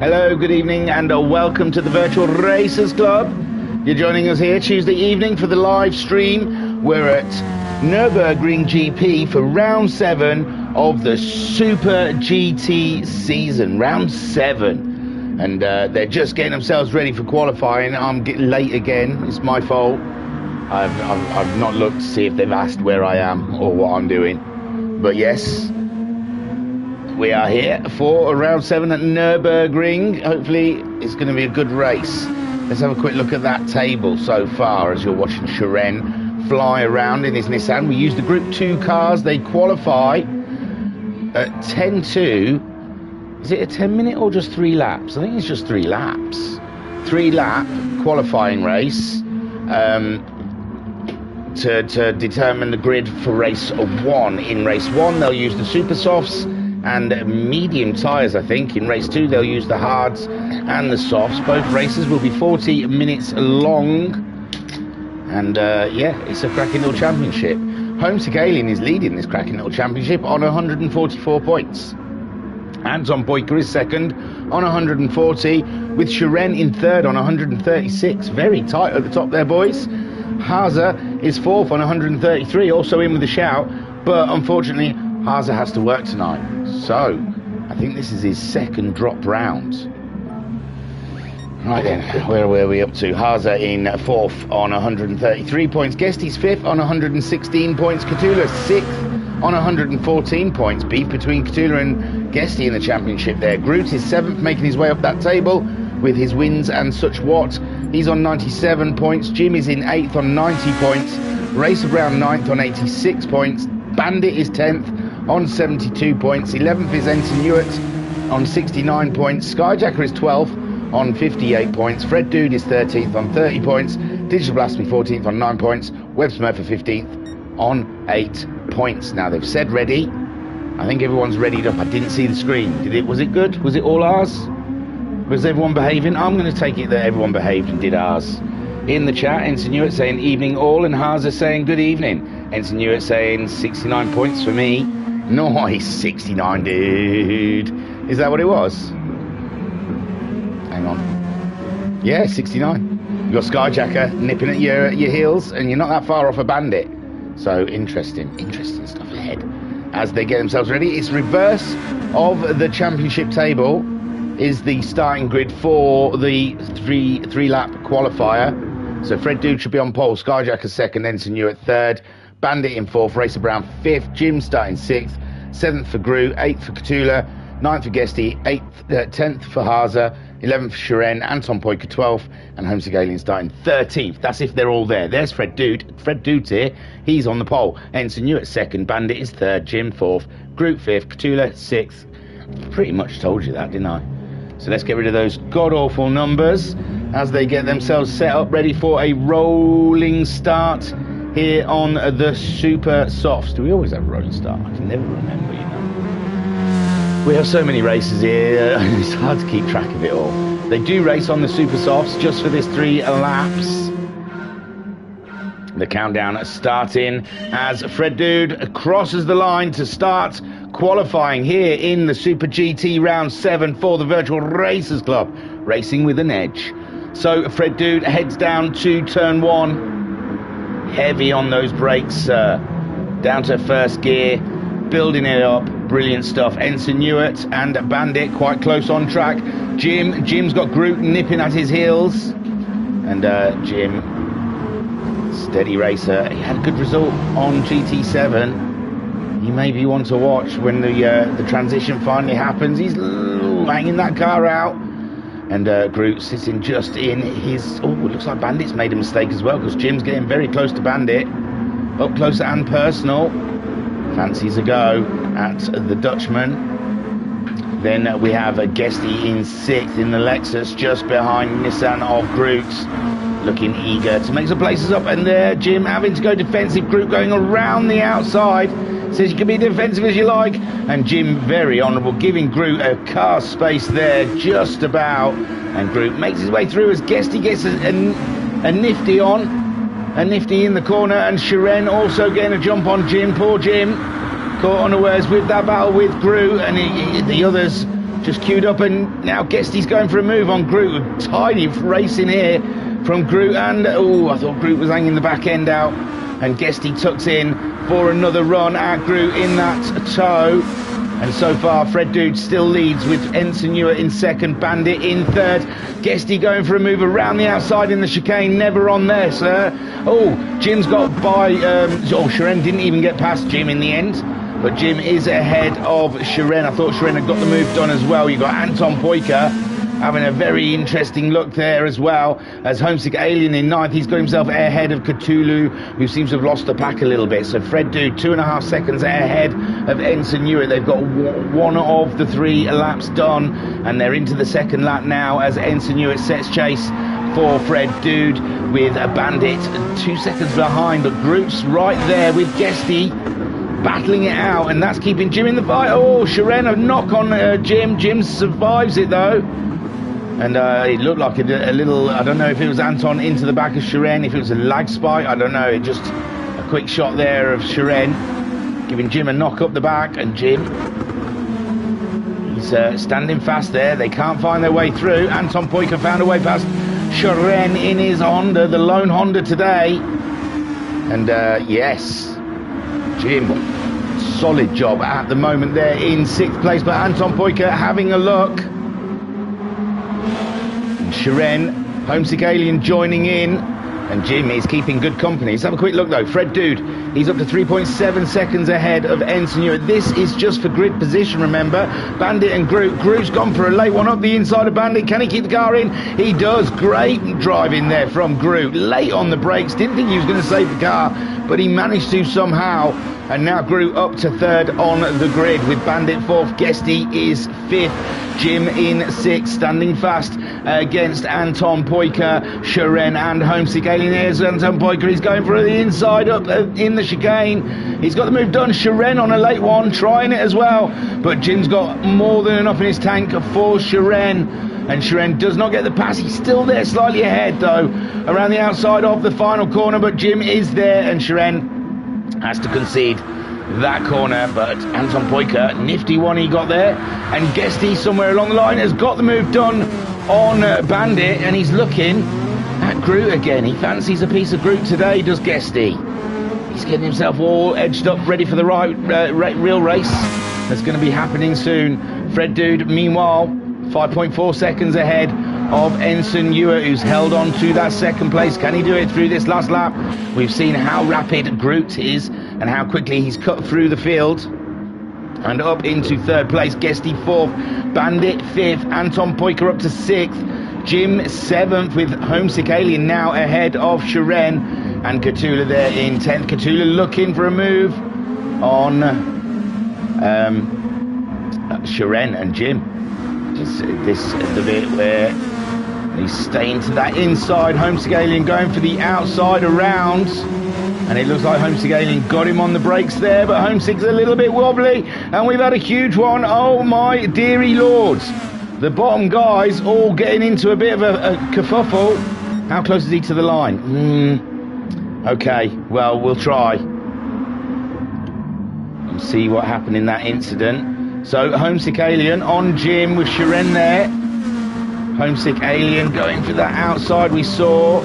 Hello, good evening, and welcome to the Virtual Racers Club. You're joining us here Tuesday evening for the live stream. We're at Nürburgring GP for round 7 of the Super GT season, round 7. And they're just getting themselves ready for qualifying. I'm getting late again. It's my fault. I've not looked to see if they've asked where I am or what I'm doing. But yes, we are here for round 7 at Nürburgring. Hopefully it's going to be a good race. Let's have a quick look at that table so far as you're watching Shiren fly around in his Nissan. We use the Group 2 cars. They qualify at 10-2. Is it a 10-minute or just 3 laps? I think it's just 3 laps. 3-lap qualifying race to determine the grid for race 1. In race 1, they'll use the Super Softs and medium tyres, I think. In race 2, they'll use the hards and the softs. Both races will be 40 minutes long. And yeah, it's a cracking little championship. Homesick Alien is leading this cracking little championship on 144 points. Anton Boyka is second on 140, with Shiren in third on 136. Very tight at the top there, boys. Haza is fourth on 133, also in with a shout, but unfortunately Haza has to work tonight, so I think this is his second drop round. Right then, where were we up to? Haza in fourth on 133 points. Guesty's fifth on 116 points. Katula sixth on 114 points. Beef between Katula and Guesty in the championship there. Groot is seventh, making his way up that table with his wins and such what. He's on 97 points. Jim is in eighth on 90 points. Racer Brown ninth on 86 points. Bandit is 10th on 72 points. 11th is Ensign Newitt on 69 points. Skyjacker is 12th on 58 points. Fred Dude is 13th on 30 points. Digital Blasphemy 14th on 9 points. Web Smurfer 15th on 8 points. Now they've said ready. I think everyone's readied up. I didn't see the screen. Was it good? Was it all ours? Was everyone behaving? I'm going to take it that everyone behaved and did ours. In the chat, Ensign Newitt saying evening all, and Haza saying good evening. Ensign Newitt saying 69 points for me. Nice, 69, dude. Is that what it was? Hang on. Yeah, 69. You got Skyjacker nipping at your heels, and you're not that far off a Bandit. So interesting stuff ahead. As they get themselves ready, it's reverse of the championship table is the starting grid for the three-lap qualifier. So Fred Dude should be on pole, Skyjacker second, Ensign Newitt third, Bandit in fourth, Racer Brown fifth, Jim starting sixth, seventh for Groot, eighth for Katula, ninth for Guesty, 10th for Haza, 11th for Shiren, Anton Poyka 12th, and Homesick Alien starting 13th. That's if they're all there. There's Fred Dude. Fred Dude's here. He's on the pole. Ensign Newitt second, Bandit is third, Jim fourth, Groot fifth, Katula sixth. Pretty much told you that, didn't I? So let's get rid of those god-awful numbers as they get themselves set up ready for a rolling start here on the Super Softs. Do we always have a rolling start? I can never remember, you know. We have so many races here, it's hard to keep track of it all. They do race on the Super Softs just for this 3 laps. The countdown starting as Fred Dude crosses the line to start qualifying here in the Super GT round 7 for the Virtual Racers Club, racing with an edge. So Fred Dude heads down to turn 1, heavy on those brakes, down to first gear, building it up, brilliant stuff. Ensign Newitt and Bandit quite close on track. Jim's got Groot nipping at his heels, and Jim, steady racer. He had a good result on GT7. He may be one to watch when the transition finally happens. He's banging that car out, and Groot sitting just in his... Oh, it looks like Bandit's made a mistake as well, because Jim's getting very close to Bandit, up close and personal. Fancies a go at the Dutchman. Then we have a Guesty in 6th in the Lexus, just behind Nissan of Groot, looking eager to make some places up. And there, Jim having to go defensive. Groot going around the outside. Says you can be defensive as you like. And Jim, very honourable, giving Groot a car space there, just about. And Groot makes his way through as Guesty gets a nifty on. A nifty in the corner. And Shiren also getting a jump on Jim. Poor Jim, caught unawares with that battle with Groot. And the others just queued up, and now Guesty's going for a move on Groot. Tiny racing here from Groot, and I thought Groot was hanging the back end out, and Guesty tucks in for another run at Groot in that tow. And so far, Fred Dude still leads with Ensign Ewart in second, Bandit in third. Guesty going for a move around the outside in the chicane, never on there, sir. Jim's got by, Shiren didn't even get past Jim in the end. But Jim is ahead of Shiren. I thought Shiren had got the move done as well. You got Anton Poika having a very interesting look there as well. As Homesick Alien in ninth, he's got himself ahead of Cthulhu, who seems to have lost the pack a little bit. So Fred Dude, 2.5 seconds ahead of Ensign Ewart. They've got one of the 3 laps done, and they're into the second lap now as Ensign Ewart sets chase for Fred Dude with a Bandit 2 seconds behind. But Groot's right there with Guesty, battling it out, and that's keeping Jim in the fight. Shiren, a knock on Jim. Jim survives it though. And it looked like a little, I don't know if it was Anton into the back of Shiren, if it was a lag spike, I don't know. Just a quick shot there of Shiren, giving Jim a knock up the back, and Jim, he's standing fast there. They can't find their way through. Anton Poika found a way past Shiren in his Honda, the lone Honda today. And yes, Jim, solid job at the moment there in 6th place, but Anton Poika having a look. Shiren, Homesick Alien joining in, and Jim is keeping good company. Let's have a quick look though. Fred Dude, he's up to 3.7 seconds ahead of Ensign Ewart. This is just for grid position, remember. Bandit and Groot. Groot's gone for a late one up the inside of Bandit. Can he keep the car in? He does. Great driving there from Groot. Late on the brakes. Didn't think he was going to save the car, but he managed to somehow. And now Groot up to 3rd on the grid with Bandit 4th. Guesty is 5th. Jim in 6th, standing fast against Anton Poika, Shiren and Homesick Alien. Here's Anton Poika. He's going for the inside up in the chicane. He's got the move done. Shiren on a late one, trying it as well. But Jim's got more than enough in his tank for Shiren. And Shiren does not get the pass. He's still there, slightly ahead though, around the outside of the final corner. But Jim is there, and Shiren has to concede that corner, but Anton Poika, nifty one he got there, and Guesty somewhere along the line has got the move done on Bandit, and he's looking at Groot again. He fancies a piece of Groot today, does Guesty. He's getting himself all edged up, ready for the real race that's going to be happening soon. Fred Dude, meanwhile, 5.4 seconds ahead of Ensign Ewart, who's held on to that 2nd place. Can he do it through this last lap? We've seen how rapid Groot is and how quickly he's cut through the field. And up into 3rd place, Guesty 4th, Bandit 5th, Anton Poika up to 6th, Jim 7th with Homesick Alien now ahead of Shiren, and Cthulhu there in 10th. Cthulhu looking for a move on Shiren and Jim. This is the bit where he's staying to that inside. Homesick Alien going for the outside around, and it looks like Homesick Alien got him on the brakes there, but Homesick's a little bit wobbly, and we've had a huge one. Oh my dearie lords, the bottom guys all getting into a bit of a kerfuffle. How close is he to the line? Okay, well, we'll try and see what happened in that incident. So Homesick Alien on Jim with Shiren there. Homesick Alien going for that outside. We saw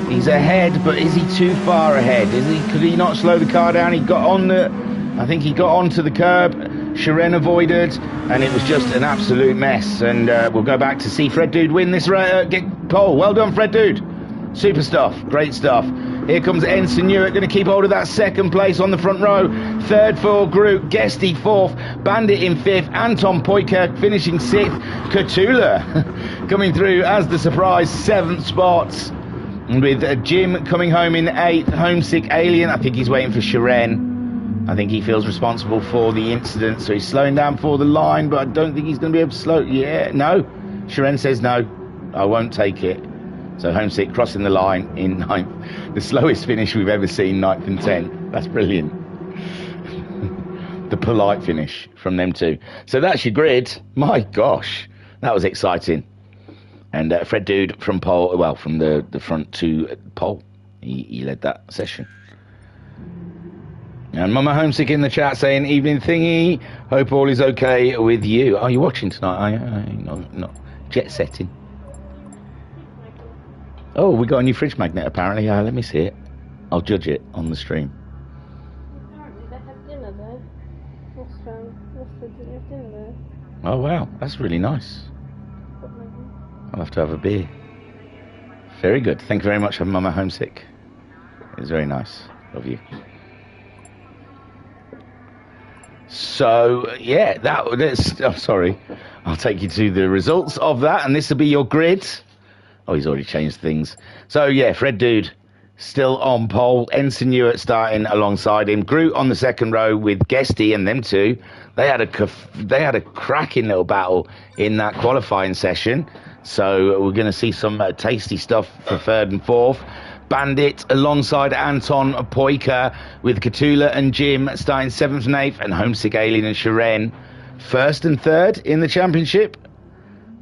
he's ahead, but is he too far ahead? Could he not slow the car down? He got on I think he got onto the curb. Shiren avoided, and it was just an absolute mess. And we'll go back to see Fred Dude win this pole. Well done, Fred Dude. Super stuff. Great stuff. Here comes Ensign Ewart, going to keep hold of that 2nd place on the front row. 3rd for Groot, Guesty 4th, Bandit in 5th, Anton Poika finishing 6th, Cthulhu coming through as the surprise 7th spot, with Jim coming home in 8th, Homesick Alien. I think he's waiting for Shiren. I think he feels responsible for the incident, so he's slowing down for the line, but I don't think he's going to be able to slow. Yeah, no. Shiren says no, I won't take it. So Homesick crossing the line in 9th. The slowest finish we've ever seen, 9th and 10th. That's brilliant. The polite finish from them two. So that's your grid. My gosh, that was exciting. And Fred Dude from pole, well, from the front to pole. He led that session. And Mama Homesick in the chat saying, evening thingy, hope all is okay with you. Are you watching tonight? Not jet setting. Oh, we got a new fridge magnet apparently. Let me see it. I'll judge it on the stream. Apparently they had dinner there. What's dinner there? Oh wow, that's really nice. I'll have to have a beer. Very good. Thank you very much for Mama Homesick. It was very nice of you. So, yeah, sorry. I'll take you to the results of that, and this will be your grid. Oh, he's already changed things. So, yeah, Fred Dude still on pole. Ensign Ewart starting alongside him. Groot on the second row with Guesty and them two. They had a cracking little battle in that qualifying session. So we're going to see some tasty stuff for third and fourth. Bandit alongside Anton Poika with Katula and Jim starting 7th and 8th, and Homesick Alien and Shiren 1st and 3rd in the championship.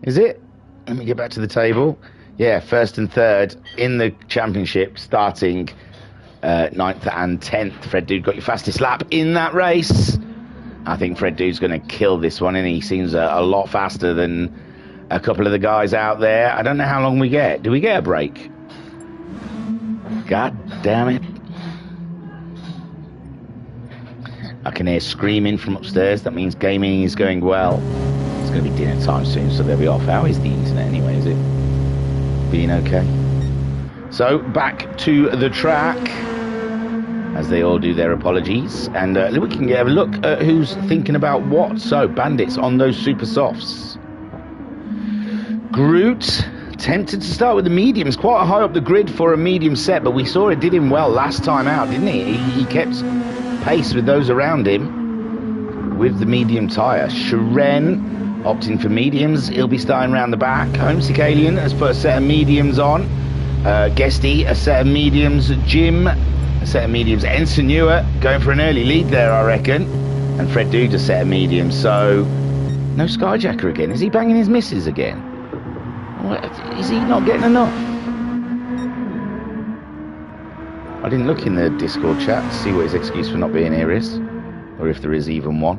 Is it? Let me get back to the table. Yeah, 1st and 3rd in the championship, starting 9th and 10th. Fred Dude got your fastest lap in that race. I think Fred Dude's going to kill this one, and he seems a lot faster than a couple of the guys out there. I don't know how long we get. Do we get a break? God damn it. I can hear screaming from upstairs. That means gaming is going well. It's going to be dinner time soon, so they'll be off. How is the internet anyway? Is it being okay? So back to the track, as they all do their apologies. And we can have a look at who's thinking about what. So Bandits on those super softs. Groot tempted to start with the mediums, quite high up the grid for a medium set, but we saw it did him well last time out, didn't he? He kept pace with those around him with the medium tyre. Shiren opting for mediums. He'll be starting around the back. Homesick Alien has put a set of mediums on. Guesty, a set of mediums. Jim, a set of mediums. Ensign Ewart going for an early lead there, I reckon. And Fred Dude, a set of mediums. So, no Skyjacker again. Is he banging his missus again? Is he not getting enough? I didn't look in the Discord chat to see what his excuse for not being here is, or if there is even one.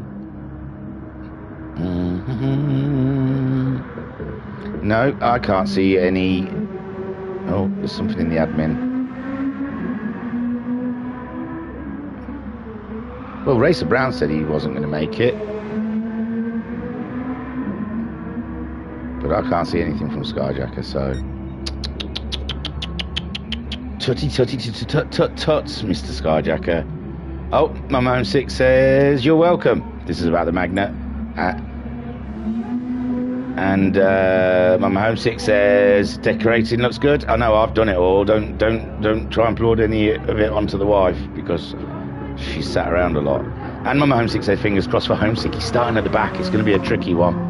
No, I can't see any. Oh, there's something in the admin. Well, Racer Brown said he wasn't going to make it, but I can't see anything from Skyjacker, so tutty tuts, Mr. Skyjacker. Oh, Mama Homesick says you're welcome. This is about the magnet. And Mama Homesick says decorating looks good. I know I've done it all. Don't try and upload any of it onto the wife, because she sat around a lot. And Mama Homesick says fingers crossed for Homesick. He's starting at the back. It's going to be a tricky one.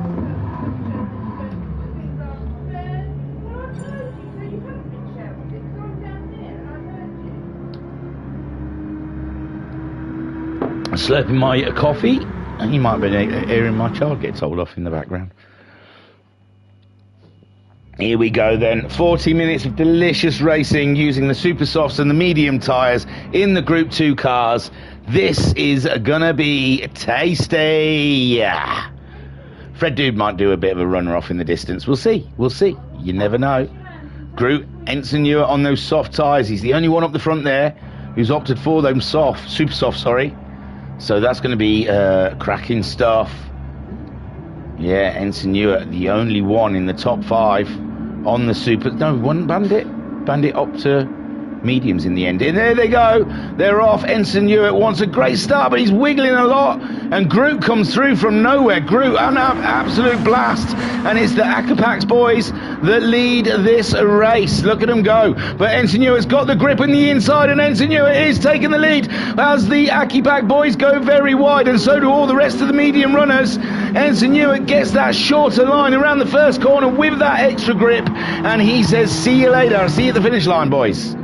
Slurping my coffee, and you might be hearing my child get told off in the background. Here we go then. 40 minutes of delicious racing using the super softs and the medium tyres in the Group 2 cars. This is gonna be tasty. Fred Dude might do a bit of a runner off in the distance. We'll see. You never know. Groot, Ensign Ewart on those soft tyres. He's the only one up the front there who's opted for those super soft, sorry. So that's going to be cracking stuff. Yeah, Ensign Ewart, the only one in the top 5 on the super. No, one Bandit up to mediums in the end. And there they go. They're off. Ensign Ewart wants a great start, but he's wiggling a lot. And Groot comes through from nowhere. Groot, an absolute blast. And it's the Akapax boys that lead this race. Look at them go. But Ensign Ewart's got the grip on the inside, and Ensign Ewart is taking the lead as the Akipak boys go very wide, and so do all the rest of the medium runners. Ensign Ewart gets that shorter line around the first corner with that extra grip, and he says, see you later. See you at the finish line, boys.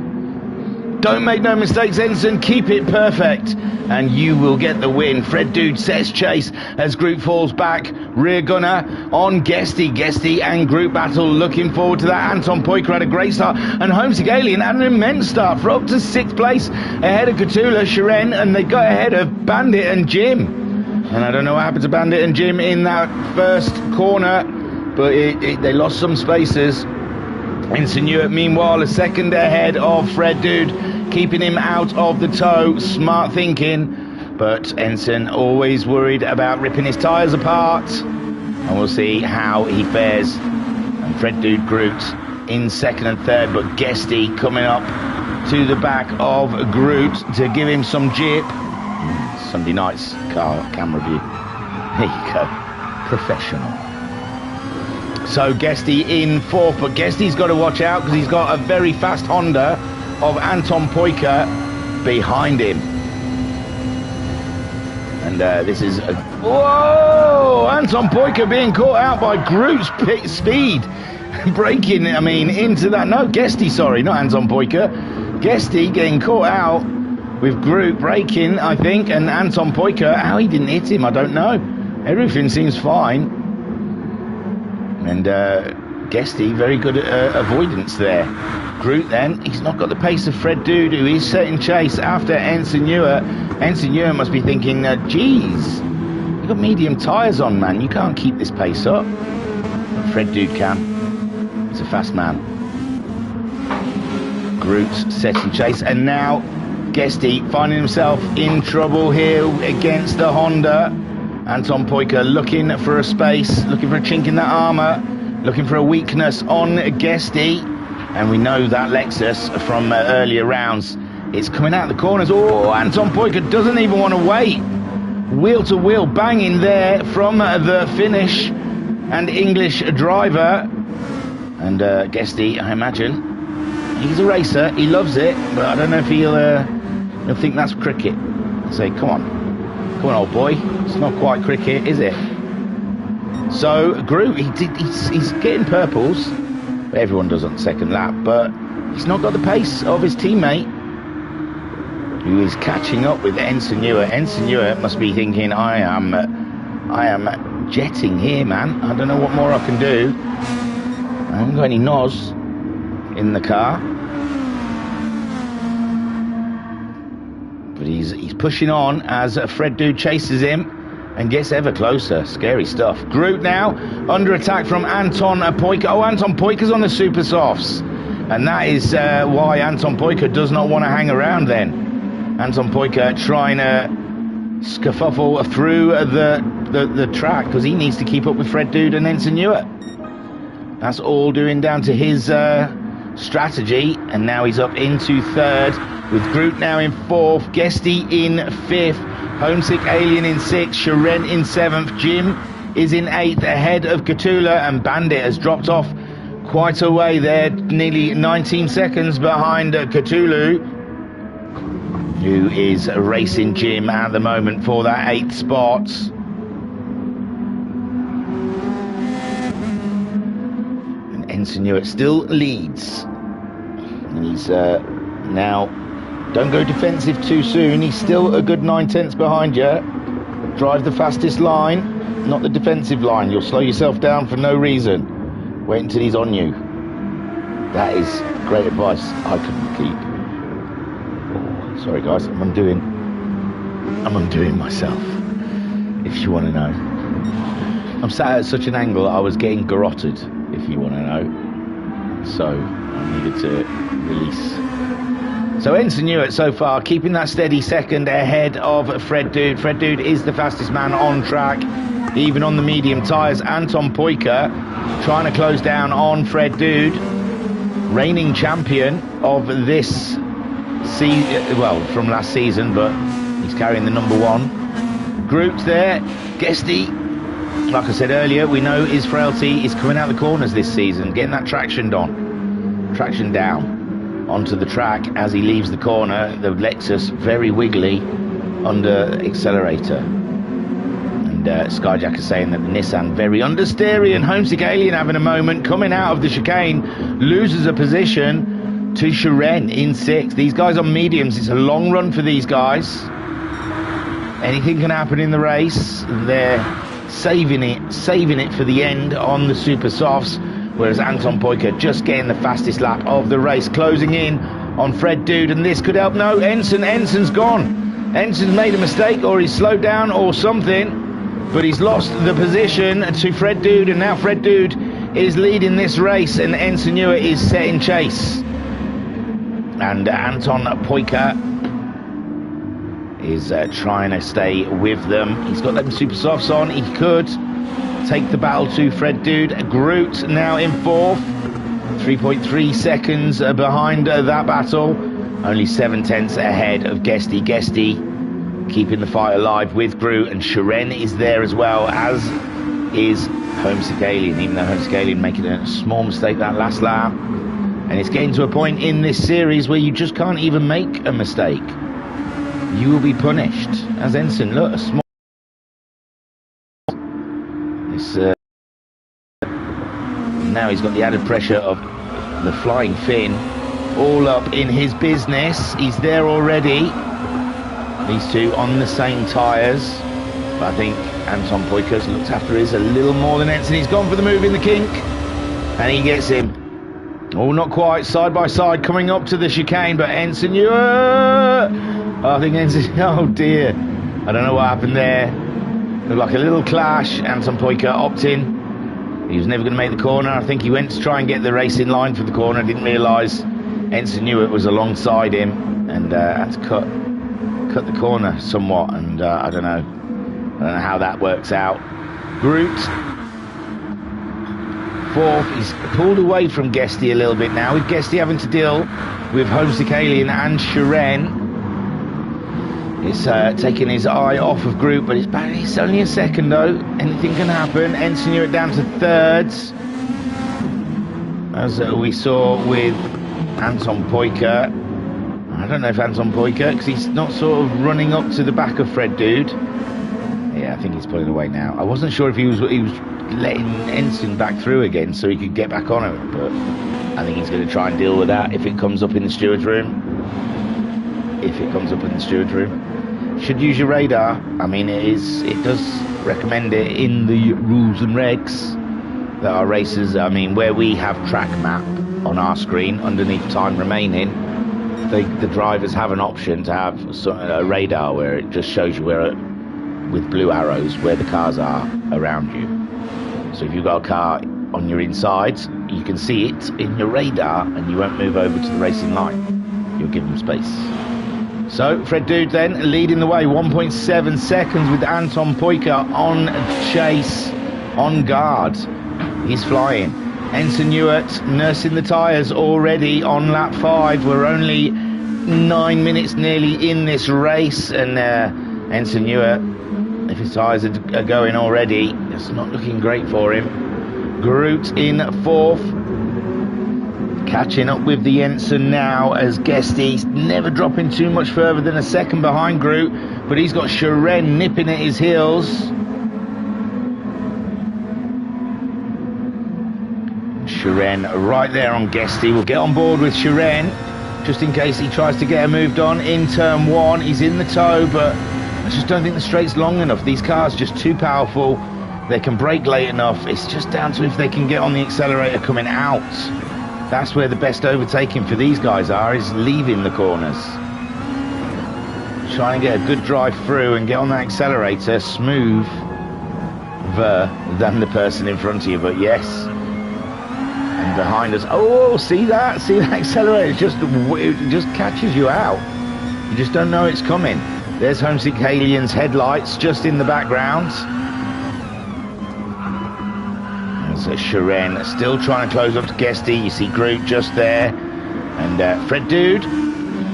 Don't make no mistakes, Ensign. Keep it perfect, and you will get the win. Fred Dude sets chase as Group falls back. Rear gunner on Guesty. Guesty and Group battle. Looking forward to that. Anton Poyker had a great start, and Homesick Alien had an immense start for up to 6th place ahead of Cthulhu, Shiren, and they got ahead of Bandit and Jim. And I don't know what happened to Bandit and Jim in that first corner, but they lost some spaces. Insinuate, meanwhile, a second ahead of Fred Dude, keeping him out of the tow. Smart thinking, but Ensign always worried about ripping his tyres apart. And we'll see how he fares. And Fred Dude Groot in second and third, but Guesty coming up to the back of Groot to give him some jip. Sunday night's camera view. There you go. Professional. So Guesty in fourth, but Guesty's got to watch out because he's got a very fast Honda of Anton Poyker behind him. And this is a... Whoa! Anton Poyker being caught out by Groot's speed. Braking, I mean, into that... No, Guesty, sorry, not Anton Poyker. Guesty getting caught out with Groot braking, I think, and Anton Poyker, how he didn't hit him, I don't know. Everything seems fine. And Guesty, very good at avoidance there. Groot then, he's not got the pace of Fred Dude, who is setting chase after Ensigneur. Ensigneur must be thinking, geez, you've got medium tyres on, man. You can't keep this pace up. But Fred Dude can. He's a fast man. Groot's setting chase, and now Guesty finding himself in trouble here against the Honda. Anton Poyker looking for a space, looking for a chink in that armour, looking for a weakness on Guesty. And we know that Lexus from earlier rounds. It's coming out the corners. Oh, Anton Poyker doesn't even want to wait. Wheel to wheel banging there from the Finnish and English driver. And Guesty, I imagine, he's a racer. He loves it, but I don't know if he'll think that's cricket. He'll say, come on, old boy. It's not quite cricket, is it? So Groot, he's getting purples. Everyone does on the second lap, but he's not got the pace of his teammate, who is catching up with Ensigneur. Ensigneur must be thinking, I am jetting here, man. I don't know what more I can do. I haven't got any NOS in the car. But he's pushing on as Fred Dude chases him and gets ever closer. Scary stuff. Groot now under attack from Anton Poyker. Oh, Anton Poyker's on the super softs, and that is why Anton Poyker does not want to hang around then. Anton Poyker trying to scuffle through the track because he needs to keep up with Fred Dude and Ensigneur. That's all doing down to his strategy, and now he's up into third with Groot now in fourth, Guesty in fifth, Homesick Alien in sixth, Shiren in seventh, Jim is in eighth ahead of Cthulhu, and Bandit has dropped off quite a way there, nearly 19 seconds behind Cthulhu, who is racing Jim at the moment for that 8th spot. And Ensigneur still leads. And he's now, don't go defensive too soon. He's still a good 9/10 behind you. Drive the fastest line, not the defensive line. You'll slow yourself down for no reason. Wait until he's on you. That is great advice I couldn't keep. Oh, sorry guys, I'm undoing myself, if you want to know. I'm sat at such an angle I was getting garroted, if you want to know. So I needed to release. So Ensigneur so far keeping that steady second ahead of Fred Dude. Fred Dude is the fastest man on track, even on the medium tyres. Anton Poyker trying to close down on Fred Dude, reigning champion of this season, well, from last season, but he's carrying the number one. Groot there, Guesty, like I said earlier, we know his frailty is coming out the corners this season, getting that traction down onto the track as he leaves the corner. The Lexus very wiggly under accelerator. And Skyjack is saying that the Nissan very understeery, and Homesick Alien having a moment, coming out of the chicane, loses a position. to Shiren in 6th. These guys on mediums. It's a long run for these guys. Anything can happen in the race. They're saving it for the end on the super softs, whereas Anton Poika just getting the fastest lap of the race, closing in on Fred Dude, and this could help. No, Enson's gone. Enson's made a mistake, or he's slowed down or something, but he's lost the position to Fred Dude, and now Fred Dude is leading this race, and Enson Ewart is setting chase. And Anton Poika is trying to stay with them. He's got them super softs on. He could take the battle to Fred Dude. Groot now in 4th, 3.3 seconds behind that battle. Only 7/10 ahead of Guesty. Guesty keeping the fight alive with Groot, and Shiren is there as well, as is Homesick Alien, even though Homesick Alien making a small mistake that last lap. And it's getting to a point in this series where you just can't even make a mistake. You will be punished. As Ensign, look, a small... now he's got the added pressure of the flying fin all up in his business. He's there already. These two on the same tyres. But I think Anton Poika's looked after his a little more than Ensign. He's gone for the move in the kink. And he gets him. Oh, not quite. Side by side coming up to the chicane. But Ensign... I think Ensign... Oh, dear. I don't know what happened there. Looked like a little clash. Anton Poika opting. He was never going to make the corner. I think he went to try and get the race in line for the corner. Didn't realise Ensign Ewart was alongside him, and had to cut the corner somewhat. And I don't know how that works out. Groot, 4th. He's pulled away from Guesty a little bit now, with Guesty having to deal with Homesick Alien and Shiren. It's taking his eye off of Groot, but it's only a second though. Anything can happen. Ensign Ewart down to 3rds, as we saw with Anton Poika. I don't know if Anton Poika, because he's not sort of running up to the back of Fred Dude. Yeah, I think he's pulling away now. I wasn't sure if he was letting Ensign back through again so he could get back on it, but I think he's going to try and deal with that if it comes up in the steward's room. Should use your radar. I mean, it does recommend it in the rules and regs that our racers, I mean, where we have track map on our screen underneath time remaining, the drivers have an option to have a radar where it just shows you with blue arrows where the cars are around you. So if you've got a car on your insides, you can see it in your radar and you won't move over to the racing line. You'll give them space. So Fred Dude then leading the way, 1.7 seconds, with Anton Poika on chase, on guard. He's flying. Ensign Ewart nursing the tyres already on lap 5. We're only 9 minutes nearly in this race, and Ensign Ewart, if his tyres are going already, it's not looking great for him. Groot in 4th. Catching up with the Ensign now, as Guesty's never dropping too much further than a second behind Groot, but he's got Shiren nipping at his heels. Shiren right there on Guesty. We'll get on board with Shiren just in case he tries to get her moved on in turn 1. He's in the tow, but I just don't think the straight's long enough. These cars are just too powerful. They can brake late enough. It's just down to if they can get on the accelerator coming out. That's where the best overtaking for these guys is leaving the corners. Trying to get a good drive through and get on that accelerator smoother than the person in front of you, but yes. And behind us, oh, see that accelerator, it just catches you out. You just don't know it's coming. There's Homesick Alien's headlights just in the background. So Shiren still trying to close up to Guesty. You see Groot just there, and Fred Dude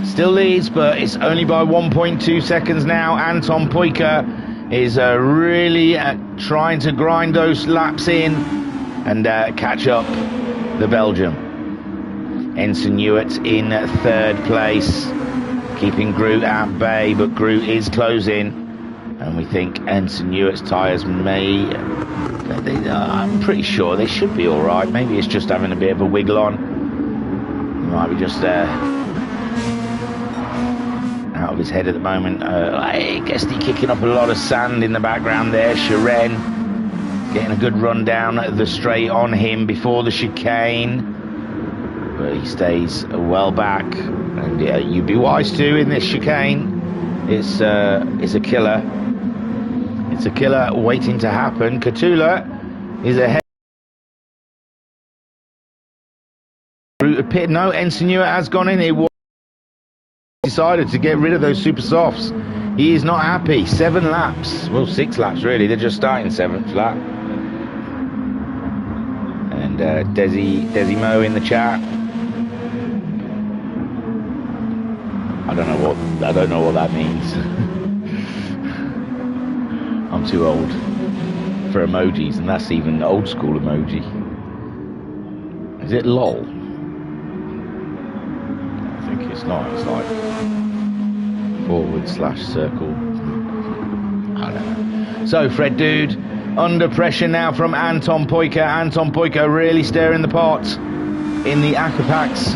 still leads, but it's only by 1.2 seconds now. Anton Poika is really trying to grind those laps in and catch up the Belgium. Ensign Ewart in 3rd place, keeping Groot at bay, but Groot is closing, and we think Ensign Ewart's tyres I'm pretty sure they should be alright. Maybe it's just having a bit of a wiggle on. Might be just out of his head at the moment. I guess he's kicking up a lot of sand in the background there. Shiren getting a good run down the straight on him before the chicane, but he stays well back. And yeah, you'd be wise to in this chicane. It's a killer. It's a killer waiting to happen. Katula is ahead. Pit, no, Ensenua has gone in. It was decided to get rid of those super softs. He is not happy. 7 laps, well, 6 laps really. They're just starting 7th lap. And Desimo in the chat. I don't know what that means. I'm too old for emojis, and that's even old school emoji. Is it lol? I think it's not. It's like /circle. I don't know. So Fred Dude under pressure now from Anton Poika. Anton Poika really stirring the pot in the Akapax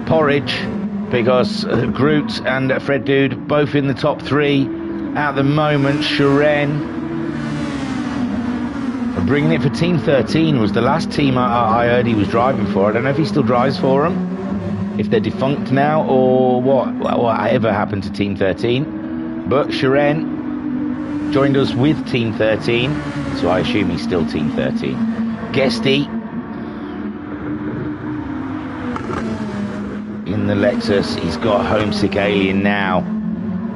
porridge, because Groot and Fred Dude both in the top 3 at the moment. Shiren bringing it for Team 13 was the last team I heard he was driving for. I don't know if he still drives for them, if they're defunct now or whatever happened to Team 13. But Shiren joined us with Team 13, so I assume he's still Team 13. Guesty in the Lexus. He's got Homesick Alien now,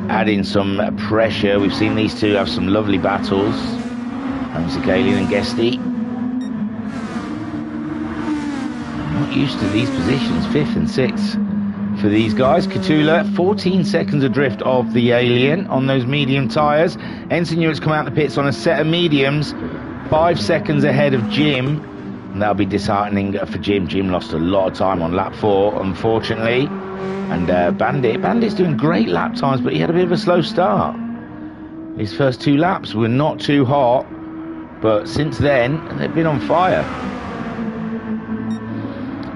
adding some pressure. We've seen these two have some lovely battles, Homesick Alien and Guesty. I'm not used to these positions, 5th and 6th for these guys. Katula, 14 seconds adrift of the Alien on those medium tyres. Ensenua's come out the pits on a set of mediums, 5 seconds ahead of Jim. And that'll be disheartening for Jim. Jim lost a lot of time on lap 4, unfortunately. And Bandit's doing great lap times, but he had a bit of a slow start. His first 2 laps were not too hot, but since then, they've been on fire.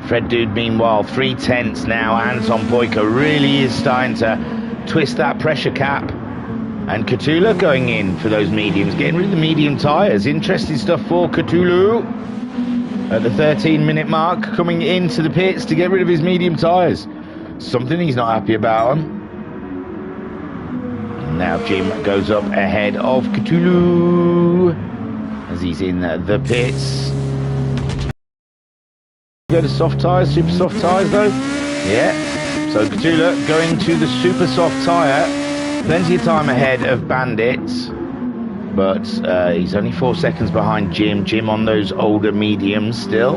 Fred Dude, meanwhile, 3 tenths now. Anton Poika really is starting to twist that pressure cap. And Katula going in for those mediums, getting rid of the medium tyres. Interesting stuff for Katulu at the 13-minute mark, coming into the pits to get rid of his medium tyres. Something he's not happy about him. And now Jim goes up ahead of Cthulhu as he's in the pits. Go to soft tyres, super soft tyres though. Yeah. So Cthulhu going to the super soft tyre. Plenty of time ahead of Bandits. But he's only 4 seconds behind Jim. Jim on those older mediums still.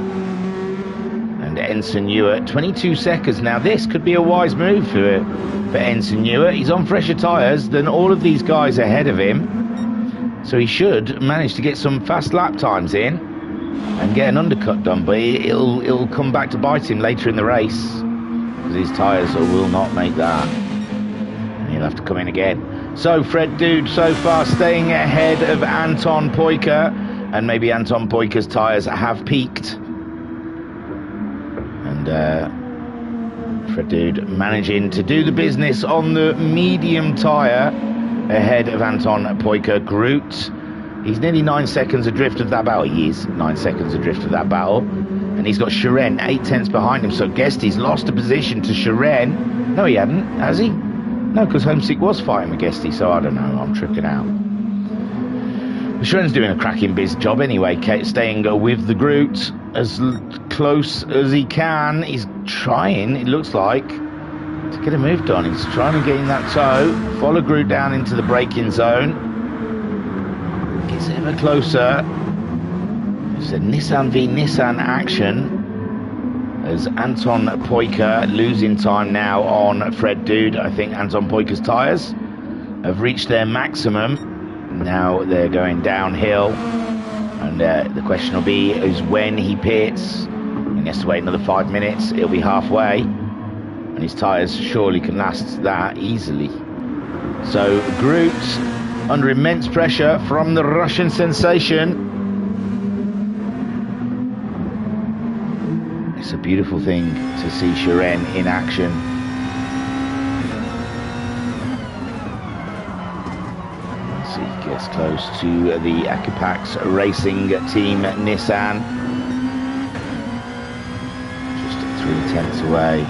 And Ensenua, 22 seconds. Now this could be a wise move for Ensenua. He's on fresher tyres than all of these guys ahead of him. So he should manage to get some fast lap times in and get an undercut done. But it'll come back to bite him later in the race, because his tyres will not make that. And he'll have to come in again. So Fred Dude so far staying ahead of Anton Poika, and maybe Anton Poika's tyres have peaked. And Fred Dude managing to do the business on the medium tyre ahead of Anton Poika. Groot, he's nearly 9 seconds adrift of that battle. He is 9 seconds adrift of that battle. And he's got Shiren 8 tenths behind him. So Guesty's lost a position to Shiren. No, he hadn't, has he? No, because Homesick was fighting with Guesty, so I don't know, I'm tripping out. Shiren's doing a cracking biz job anyway, staying with the Groot as close as he can. He's trying, it looks like, to get a move done. He's trying to get in that toe, follow Groot down into the braking zone. Gets ever closer. It's a Nissan v Nissan action, as Anton Poika losing time now on Fred Dude. I think Anton Poika's tyres have reached their maximum. Now they're going downhill. And the question will be is when he pits. He has to wait another 5 minutes. He'll be halfway. And his tyres surely can last that easily. So Groot under immense pressure from the Russian sensation. It's a beautiful thing to see Shiren in action. As he gets close to the Akipax Racing Team Nissan. Just 3/10 away.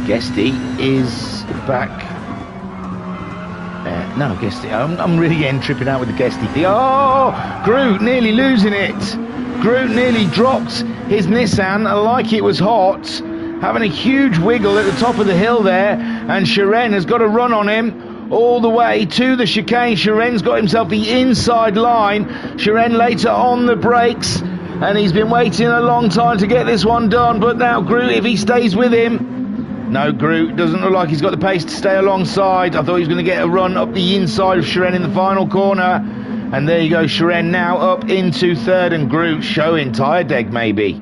Guesty is back. No, Guesty. I'm really getting tripping out with the Guesty. Oh, Groot nearly losing it. Groot nearly dropped his Nissan like it was hot, having a huge wiggle at the top of the hill there, and Shiren has got a run on him all the way to the chicane. Shiren's got himself the inside line. Shiren later on the brakes, and he's been waiting a long time to get this one done, but now Groot, if he stays with him, no, Groot doesn't look like he's got the pace to stay alongside. I thought he was going to get a run up the inside of Shiren in the final corner. And there you go, Shiren now up into third, and Groot showing tyre deg maybe.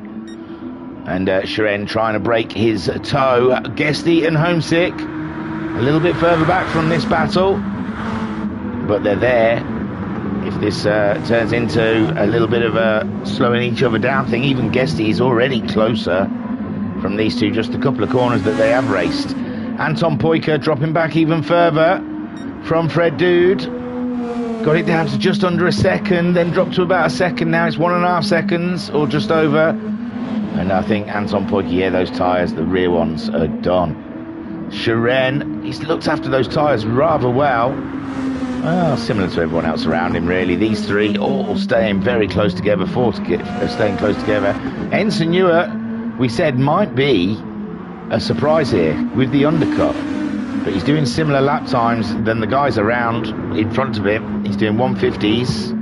And Shiren trying to break his toe. Guesty and Homesick a little bit further back from this battle, but they're there. If this turns into a little bit of a slowing each other down thing, even Guesty is already closer from these two, just a couple of corners that they have raced. Anton Poika dropping back even further from Fred Dude. Got it down to just under a second, then dropped to about a second. Now it's 1.5 seconds or just over. And I think Anton Poika, yeah, those tyres, the rear ones are done. Shiren, he's looked after those tyres rather well. Well, similar to everyone else around him, really. These three all staying very close together, staying close together. Ensign Ewart, we said, might be a surprise here with the undercut, but he's doing similar lap times than the guys around in front of him. He's doing 150s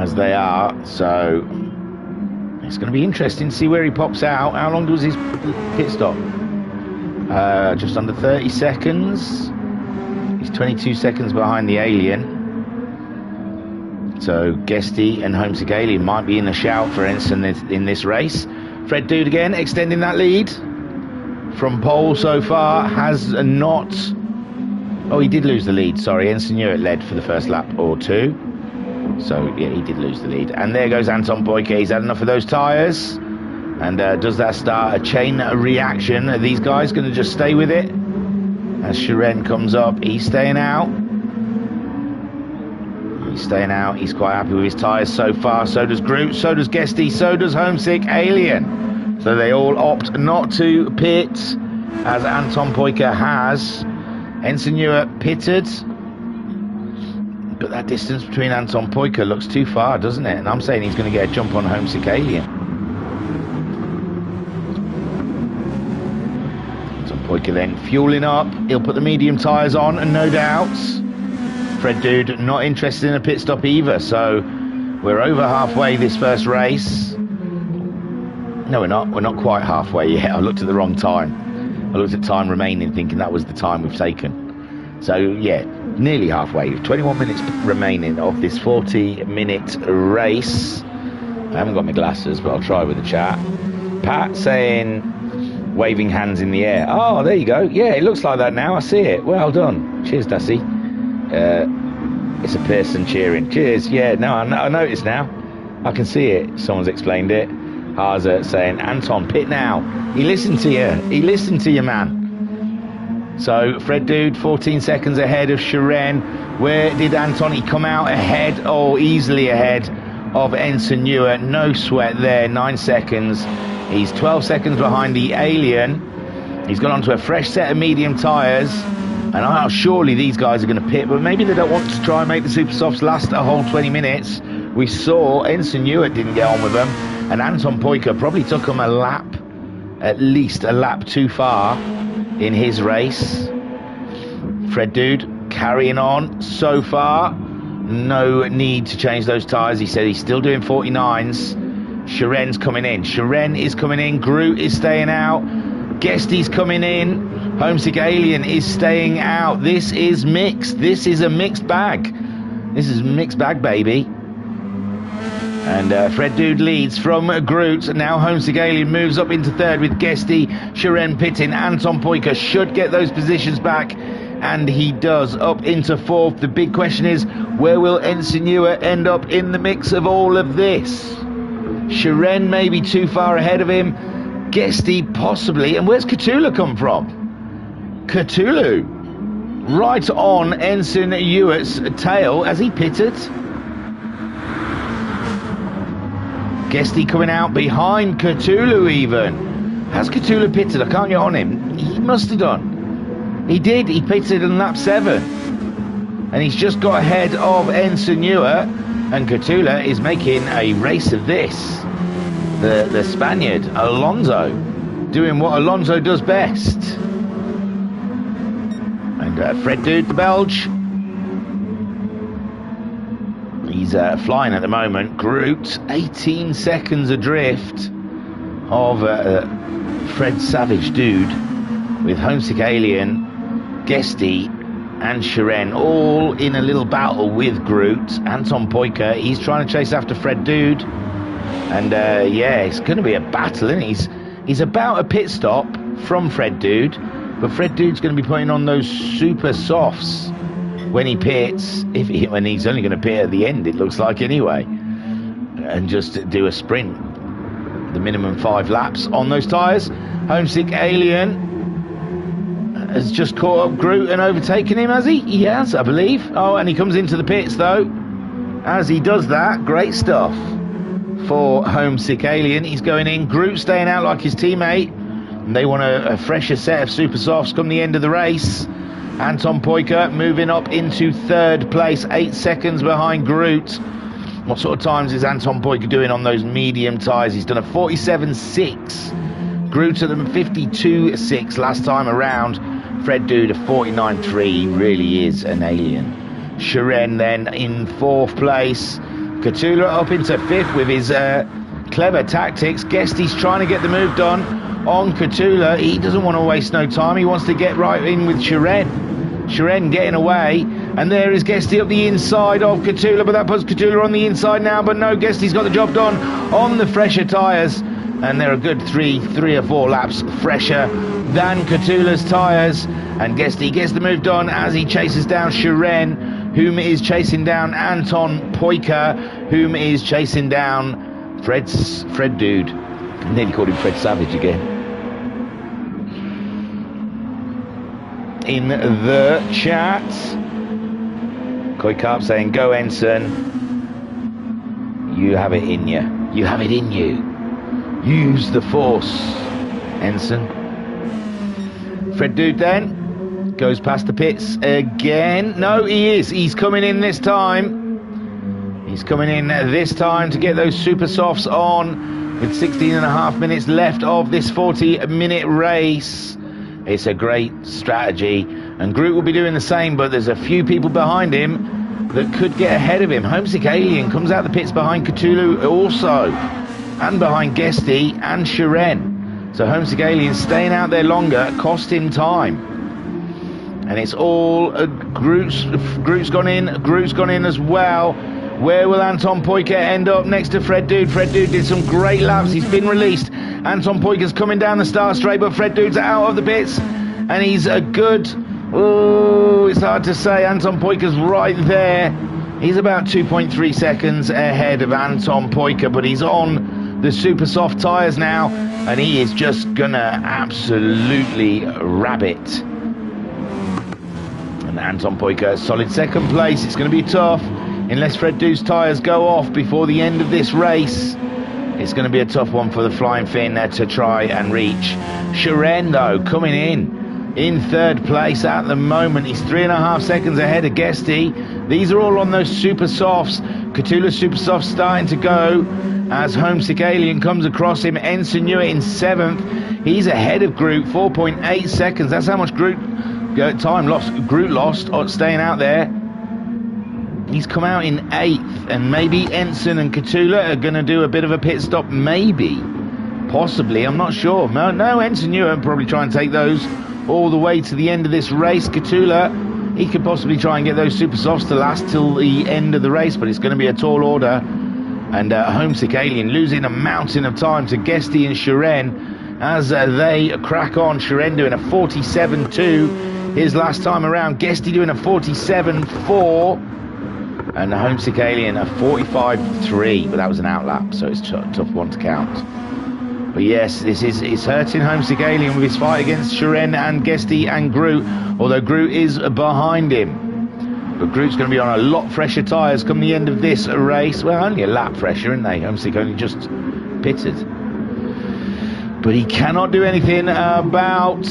as they are, so it's going to be interesting to see where he pops out. How long was his pit stop? Just under 30 seconds. He's 22 seconds behind the Alien. So Guesty and Homesick Alien might be in a shout for Ensign in this race. Fred Dude again extending that lead from pole so far, has not... Oh, he did lose the lead, sorry. Ensign Ewart led for the first lap or two. So, yeah, he did lose the lead. And there goes Anton Poika. He's had enough of those tyres. And does that start a chain reaction? Are these guys going to just stay with it? As Shiren comes up, he's staying out. He's staying out. He's quite happy with his tyres so far. So does Groot. So does Guesty. So does Homesick Alien. So they all opt not to pit, as Anton Poika has. Ensign Ewart pitted. But that distance between Anton Poika looks too far, doesn't it? And I'm saying he's going to get a jump on Homesick Alien. Anton Poika then fueling up. He'll put the medium tyres on, and no doubts. Fred Dude not interested in a pit stop either, so we're over halfway this first race. No, we're not. We're not quite halfway yet. I looked at the wrong time. I looked at time remaining, thinking that was the time we've taken. So, yeah, nearly halfway. 21 minutes remaining of this 40-minute race. I haven't got my glasses, but I'll try with the chat. Pat saying, waving hands in the air. Oh, there you go. Yeah, it looks like that now. I see it. Well done. Cheers, Dusty. It's a person cheering. Cheers. Yeah, no, I noticed now. I can see it. Someone's explained it. Haza saying, Anton, pit now. He listened to you. He listened to you, man. So, Fred Dude, 14 seconds ahead of Shiren. Where did Anton? He come out ahead, easily ahead of Ensign Ewart. No sweat there, 9 seconds. He's 12 seconds behind the Alien. He's gone onto a fresh set of medium tyres. And surely these guys are going to pit, but maybe they don't want to try and make the Super Softs last a whole 20 minutes. We saw Ensign Ewart didn't get on with them, and Anton Poika probably took them at least a lap too far in his race. Fred Dude carrying on so far. No need to change those tyres. He said he's still doing 49s. Shiren's coming in. Shiren is coming in. Groot is staying out. Guesty's coming in. Homesick Alien is staying out. This is mixed. This is a mixed bag. This is a mixed bag, baby. And Fred Dude leads from Groot. Now Homesick Alien moves up into third with Guesty. Shiren pitting. Anton Poika should get those positions back. and he does, up into fourth. The big question is, where will Ensenua end up in the mix of all of this? Shiren may be too far ahead of him. Guesty possibly. And where's Cthulhu come from? Cthulhu right on Ensign Ewart's tail as he pitted. Guesty coming out behind Cthulhu even. Has Cthulhu pitted? I can't get on him. He must have done. He did. He pitted in lap 7. And he's just got ahead of Ensign Ewart. And Cthulhu is making a race of this. The Spaniard, Alonso, doing what Alonso does best. And Fred Dude, the Belge, he's flying at the moment. Groot, 18 seconds adrift of Fred Savage Dude, with Homesick Alien, Guesty and Shiren all in a little battle with Groot. Anton Poyker, he's trying to chase after Fred Dude. And yeah, it's going to be a battle, isn't it? He's about a pit stop from Fred Dude, but Fred Dude's going to be putting on those super softs when he pits, when he's only going to pit at the end, it looks like anyway, and just do a sprint, the minimum 5 laps on those tyres. Homesick Alien has just caught up Groot and overtaken him, has he? He has, I believe. Oh, and he comes into the pits though. As he does that, great stuff for Homesick Alien. He's going in. Groot staying out like his teammate. And they want a fresher set of super softs come the end of the race. Anton Poyker moving up into 3rd place, 8 seconds behind Groot. What sort of times is Anton Poyker doing on those medium tyres? He's done a 47.6. Groot at them 52.6 last time around. Fred Dude a 49.3. He really is an alien. Shiren then in 4th place. Cthulhu up into 5th with his clever tactics. Guesty's trying to get the move done on Cthulhu. He doesn't want to waste no time. He wants to get right in with Shiren. Shiren getting away. And there is Guesty up the inside of Cthulhu, but that puts Cthulhu on the inside now. But no, Guesty's got the job done on the fresher tyres. And they're a good 3 or 4 laps fresher than Cthulhu's tyres. And Guesty gets the move done as he chases down Shiren, whom is chasing down Anton Poyker, whom is chasing down Fred Dude. I nearly called him Fred Savage again. In the chat, Koi Carp saying, go Ensign. You have it in you. You have it in you. Use the force, Ensign. Fred Dude then goes past the pits again. No, he is. He's coming in this time. He's coming in this time to get those super softs on with 16.5 minutes left of this 40-minute race. It's a great strategy. And Groot will be doing the same, but there's a few people behind him that could get ahead of him. Homesick Alien comes out the pits behind Cthulhu also, and behind Guesty and Shiren. So Homesick Alien staying out there longer, cost him time. And it's all Groot's gone in. Groot's gone in as well. Where will Anton Poyker end up next to Fred Dude? Fred Dude did some great laps. He's been released. Anton Poyker's coming down the start straight, but Fred Dude's out of the pits. And he's a good... Oh, it's hard to say. Anton Poyker's right there. He's about 2.3 seconds ahead of Anton Poyker, but he's on the super soft tyres now. And he is just gonna absolutely rabbit. And Anton Poyker, solid 2nd place. It's going to be tough unless Fred Dude's tyres go off before the end of this race. It's going to be a tough one for the Flying Finn to try and reach. Shiren, though, coming in 3rd place at the moment. He's 3.5 seconds ahead of Guesty. These are all on those super softs. Cthulhu's super softs starting to go as Homesick Alien comes across him. Ensign Ewart in 7th. He's ahead of Groot, 4.8 seconds. That's how much Groot lost staying out there. He's come out in 8th, and maybe Ensign and Cthulhu are going to do a bit of a pit stop, maybe, possibly, I'm not sure. No, Ensign Ewart probably try and take those all the way to the end of this race. Cthulhu, he could possibly try and get those super softs to last till the end of the race, but it's going to be a tall order. And Homesick Alien losing a mountain of time to Guesty and Shiren as they crack on. Shiren doing a 47.2. his last time around. Guesty doing a 47.4. And the Homesick Alien a 45.3. But that was an outlap, so it's a tough one to count. But yes, it's hurting Homesick Alien with his fight against Shiren and Guesty and Groot. Although Groot is behind him. But Groot's going to be on a lot fresher tyres come the end of this race. Well, only a lap fresher, aren't they? Homesick only just pitted. But he cannot do anything about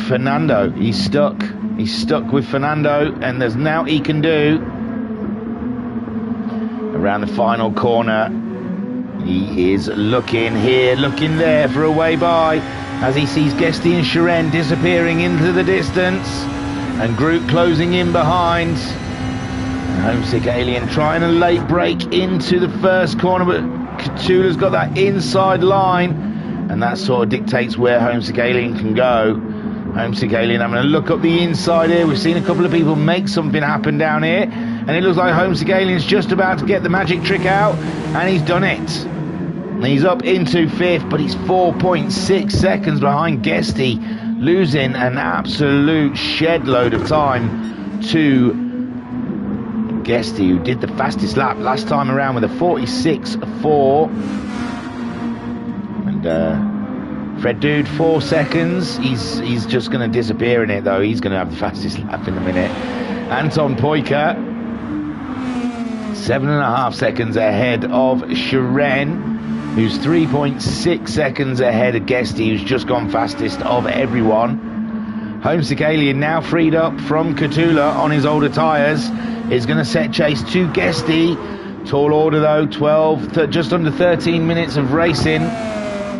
Fernando. He's stuck. He's stuck with Fernando, and there's now he can do. Around the final corner, he is looking here, looking there for a way by, as he sees Guesty and Shiren disappearing into the distance, and Groot closing in behind. And Homesick Alien trying a late break into the first corner, but Cthulhu's got that inside line. And that sort of dictates where Homesick Alien can go. Homesick Alien having a look up the inside here. We've seen a couple of people make something happen down here. And it looks like Homesick Alien's just about to get the magic trick out. And he's done it. And he's up into fifth, but he's 4.6 seconds behind Guesty. Losing an absolute shed load of time to Guesty, who did the fastest lap last time around with a 46.4. Fred Dude 4 seconds. He's just going to disappear in it though. He's going to have the fastest lap in a minute. Anton Poika 7.5 seconds ahead of Shiren, who's 3.6 seconds ahead of Guesty, who's just gone fastest of everyone. Homesick Alien, now freed up from Cthulhu on his older tyres, is going to set chase to Guesty. Tall order though, just under 13 minutes of racing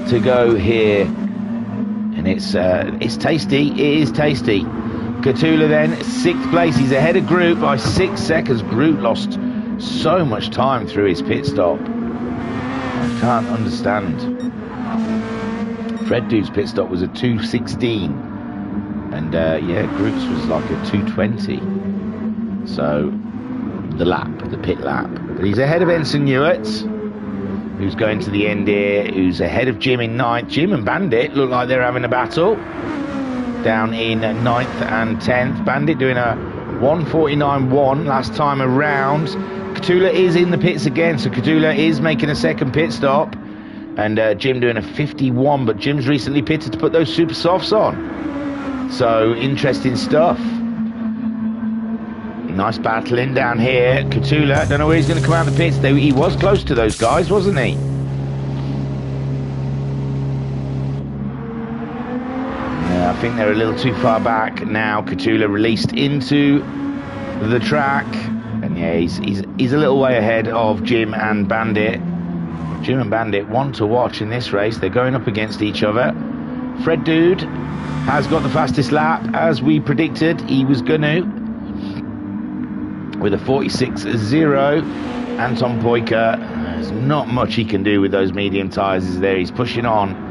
to go here, and it's tasty. It is tasty. Cthulhu then 6th place. He's ahead of Groot by 6 seconds. Groot lost so much time through his pit stop. I can't understand. Fred Dude's pit stop was a 2:16, and yeah, Groot's was like a 2:20. So the pit lap. But he's ahead of Ensign Hewitt, who's going to the end here, who's ahead of Jim in 9th. Jim and Bandit look like they're having a battle down in 9th and 10th. Bandit doing a 1:49.1 last time around. Cthulhu is in the pits again, so Cthulhu is making a second pit stop, and Jim doing a 51, but Jim's recently pitted to put those super softs on, so interesting stuff. Nice battling down here. Cthulhu, I don't know where he's going to come out of the pits. He was close to those guys, wasn't he? Yeah, I think they're a little too far back now. Cthulhu released into the track. And yeah, he's a little way ahead of Jim and Bandit. Jim and Bandit, one to watch in this race. They're going up against each other. Fred Dude has got the fastest lap, as we predicted he was going to, with a 46.0. Anton Poika, there's not much he can do with those medium tyres. Is there? He's pushing on,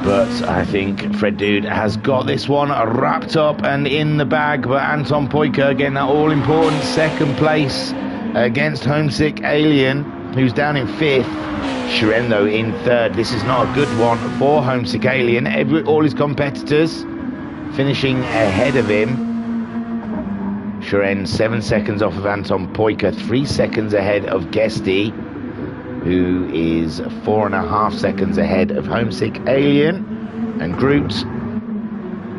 but I think Fred Dude has got this one wrapped up and in the bag. But Anton Poika getting that all-important second place against Homesick Alien, who's down in 5th. Shiren though in 3rd. This is not a good one for Homesick Alien. All his competitors finishing ahead of him. Shiren 7 seconds off of Anton Poika, 3 seconds ahead of Guesty, who is 4.5 seconds ahead of Homesick Alien. And Groot,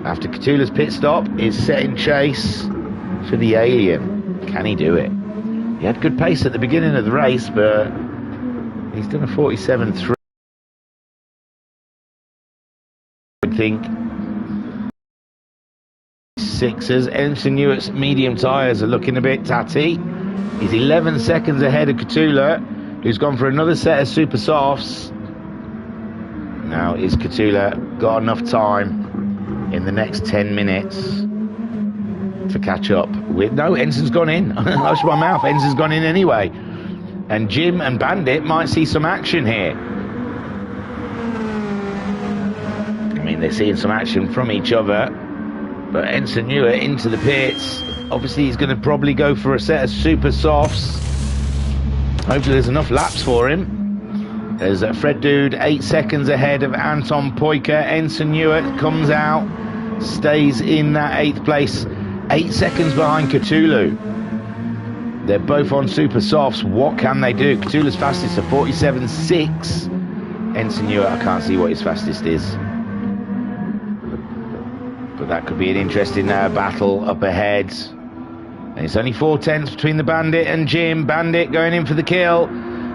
after Cthulhu's pit stop, is setting chase for the Alien. Can he do it? He had good pace at the beginning of the race, but he's done a 47.3. I think. Sixers. Ensign Hewitt's medium tyres are looking a bit tatty. He's 11 seconds ahead of Cthulhu, who's gone for another set of super softs. Now, is Cthulhu got enough time in the next 10 minutes to catch up with? No, Ensign's gone in. Hush my mouth. Ensign's gone in anyway. And Jim and Bandit might see some action here. I mean, they're seeing some action from each other. But Ensign Hewitt into the pits. Obviously, he's going to probably go for a set of super softs. Hopefully, there's enough laps for him. There's Fred Dude 8 seconds ahead of Anton Poika. Ensign Hewitt comes out stays in that 8th place, 8 seconds behind Cthulhu. They're both on super softs. What can they do? Cthulhu's fastest are 47.6. Ensign Ewart, I can't see what his fastest is. But that could be an interesting battle up ahead. And it's only 4/10 between the Bandit and Jim. Bandit going in for the kill.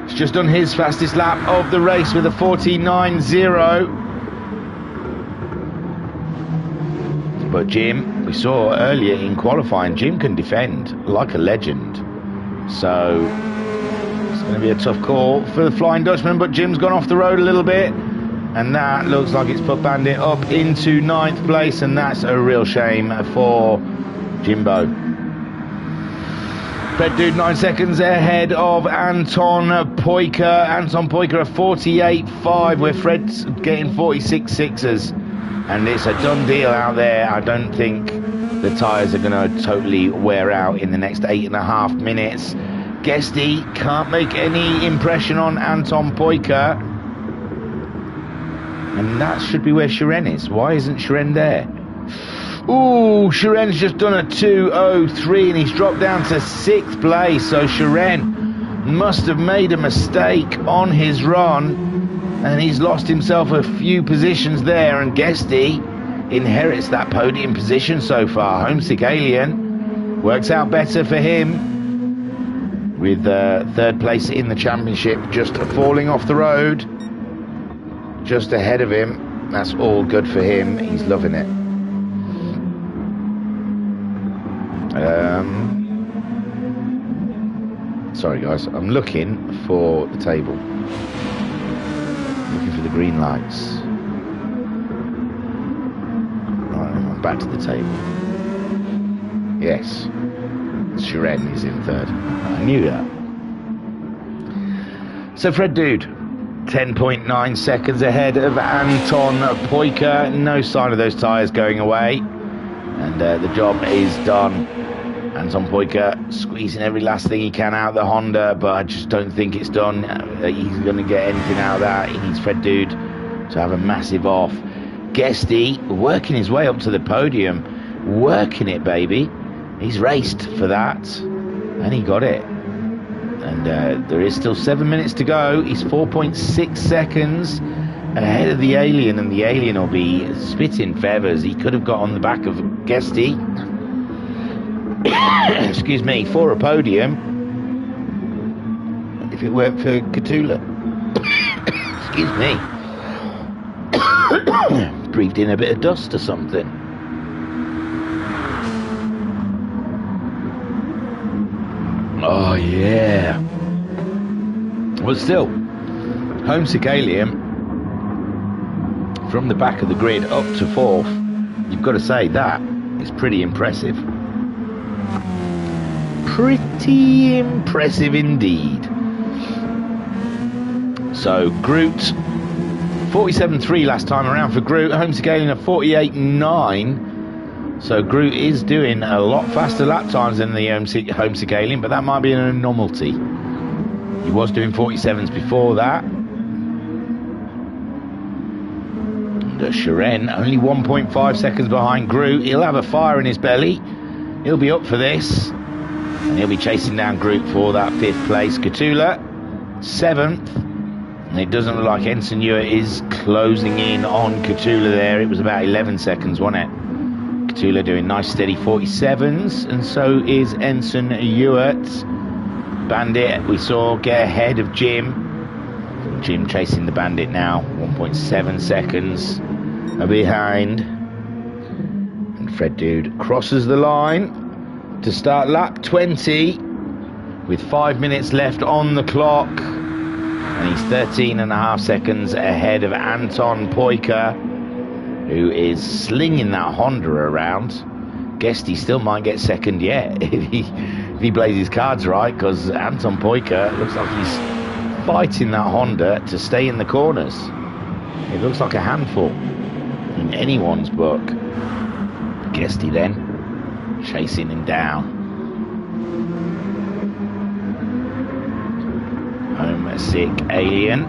He's just done his fastest lap of the race with a 49.0. But Jim, we saw earlier in qualifying, Jim can defend like a legend. So it's going to be a tough call for the Flying Dutchman, but Jim's gone off the road a little bit. And that looks like it's put Bandit up into 9th place, and that's a real shame for Jimbo. Fred Dude 9 seconds ahead of Anton Poyker. Anton Poyker a 48.5, where Fred's getting 46.6s. And it's a done deal out there. I don't think the tyres are going to totally wear out in the next 8.5 minutes. Guesty can't make any impression on Anton Poyker. And that should be where Shiren is. Why isn't Shiren there? Ooh, Shiren's just done a 2:03 and he's dropped down to 6th place. So Shiren must have made a mistake on his run and he's lost himself a few positions there. And Guesty inherits that podium position so far. Homesick Alien works out better for him with 3rd place in the championship, just falling off the road. Just ahead of him. That's all good for him. He's loving it. Sorry guys, I'm looking for the table. Looking for the green lights. Right, I'm back to the table. Yes, Shiren is in 3rd. I knew that. So Fred Dude, 10.9 seconds ahead of Anton Poyker. No sign of those tyres going away. And the job is done. Anton Poyker squeezing every last thing he can out of the Honda, but I just don't think it's done. He's going to get anything out of that. He needs Fred Dude to have a massive off. Guesty working his way up to the podium. Working it, baby. He's raced for that. And he got it. And there is still 7 minutes to go. He's 4.6 seconds ahead of the Alien, and the Alien will be spitting feathers. He could have got on the back of Guesty. Excuse me, for a podium if it weren't for Cthulhu. Excuse me. Breathed in a bit of dust or something. Oh yeah. Well, still, Homesick Alien from the back of the grid up to 4th. You've got to say that is pretty impressive. Pretty impressive indeed. So Groot 47.3 last time around for Groot. Homesick Alien at 48.9. So Groot is doing a lot faster lap times than the Homesick Alien, but that might be an anomaly. He was doing 47s before that. And Shiren only 1.5 seconds behind Groot. He'll have a fire in his belly. He'll be up for this. And he'll be chasing down Groot for that 5th place. Cthulhu 7th. And it doesn't look like Ensign Ewart is closing in on Cthulhu there. It was about 11 seconds, wasn't it? Cthulhu doing nice steady 47s, and so is Ensign Ewart. Bandit we saw get ahead of Jim. Jim chasing the Bandit now, 1.7 seconds behind. And Fred Dude crosses the line to start lap 20 with 5 minutes left on the clock. And he's 13.5 seconds ahead of Anton Poyker, who is slinging that Honda around. Guesty still might get second yet if he plays his cards right, because Anton Poyker looks like he's fighting that Honda to stay in the corners. It looks like a handful in anyone's book. Guesty then chasing him down. Homesick Alien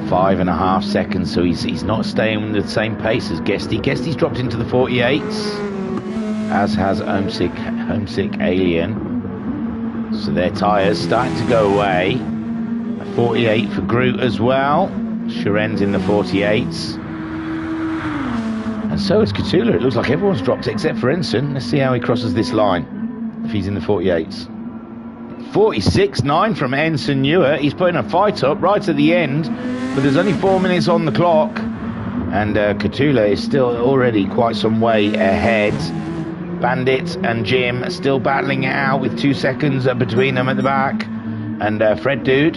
5.5 seconds, so he's not staying with the same pace as Guesty. Guesty's dropped into the 48s, as has Homesick Alien. So their tyres starting to go away. A 48 for Groot as well. Sharen's in the 48s. And so is Cthulhu. It looks like everyone's dropped it except for Ensign. Let's see how he crosses this line, if he's in the 48s. 46.9 from Ensign Newer. He's putting a fight up right at the end, but there's only 4 minutes on the clock, and Cthulhu is still already quite some way ahead. Bandit and Jim are still battling it out with 2 seconds between them at the back, and Fred Dude,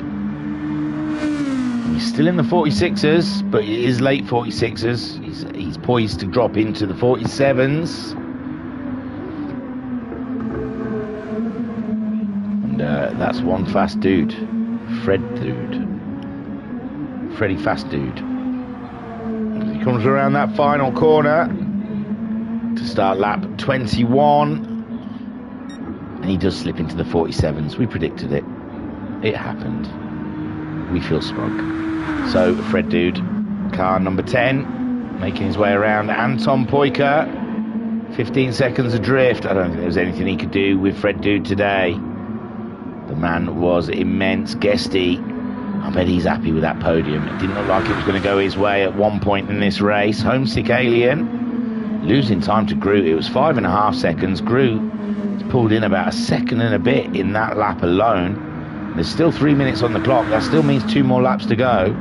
he's still in the 46ers, but it is late 46ers. He's poised to drop into the 47s. That's one fast dude, Fred Dude, Freddy Fast Dude. He comes around that final corner to start lap 21, and he does slip into the 47s. We predicted it. It happened. We feel smug. So Fred Dude, car number 10, making his way around Anton Poika. 15 seconds adrift. I don't think there was anything he could do with Fred Dude today. The man was immense. Guesty, I bet he's happy with that podium. It didn't look like it was going to go his way at one point in this race. Homesick Alien losing time to Groot. It was 5.5 seconds. Groot pulled in about a second and a bit in that lap alone. There's still 3 minutes on the clock. That still means 2 more laps to go.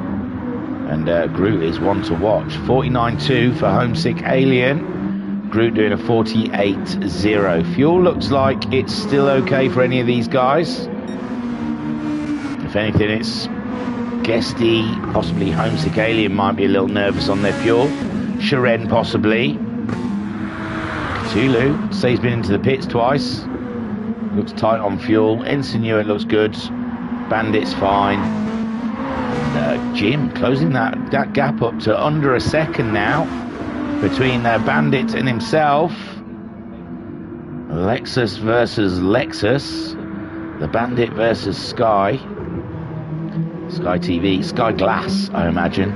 And Groot is one to watch. 49.2 for Homesick Alien. Groot doing a 48.0. Fuel looks like it's still okay for any of these guys. If anything, it's Guesty, possibly Homesick Alien might be a little nervous on their fuel. Sharen possibly. Cthulhu, say he's been into the pits twice. Looks tight on fuel. Ensign Newer looks good. Bandit's fine. And, Jim closing that gap up to under a second now between Bandit and himself. Lexus versus Lexus. The Bandit versus Sky TV, Sky Glass, I imagine.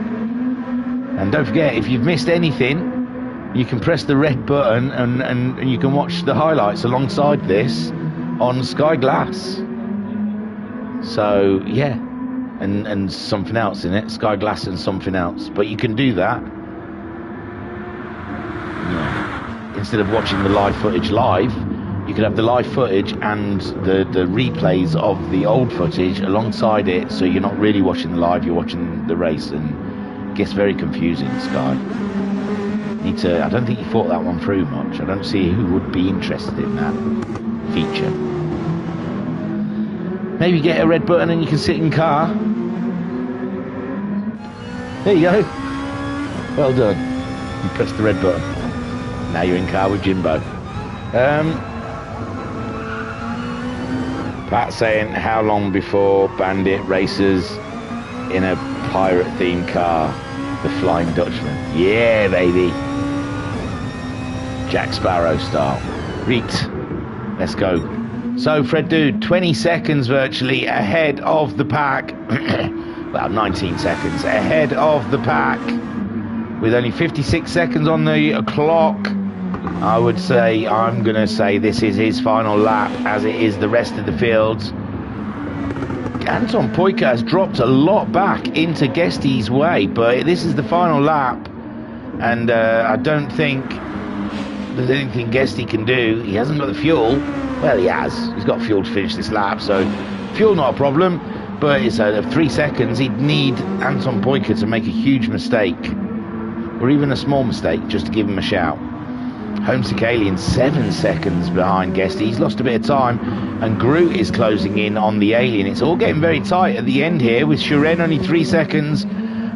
And don't forget, if you've missed anything, you can press the red button and you can watch the highlights alongside this on Sky Glass. So yeah, and something else in it, Sky Glass and something else. But you can do that, instead of watching the live footage live. You could have the live footage and the replays of the old footage alongside it, so you're not really watching the live, you're watching the race, and it gets very confusing, Sky. I don't think you thought that one through much. I don't see who would be interested in that feature. Maybe get a red button and you can sit in car. There you go. Well done. You pressed the red button. Now you're in car with Jimbo. Pat saying, how long before Bandit races in a pirate-themed car? The Flying Dutchman. Yeah, baby. Jack Sparrow style. Reet. Let's go. So, Fred Dude, 20 seconds virtually ahead of the pack. Well, 19 seconds ahead of the pack. With only 56 seconds on the clock. I'm going to say this is his final lap, as it is the rest of the field. Anton Poika has dropped a lot back into Guesty's way, but this is the final lap, and I don't think there's anything Guesty can do. He hasn't got the fuel. Well, he has. He's got fuel to finish this lap, so fuel not a problem, but it's 3 seconds. He'd need Anton Poika to make a huge mistake, or even a small mistake, just to give him a shout. Homesick Alien 7 seconds behind Guesty. He's lost a bit of time, and Groot is closing in on the Alien. It's all getting very tight at the end here, with Sharen only 3 seconds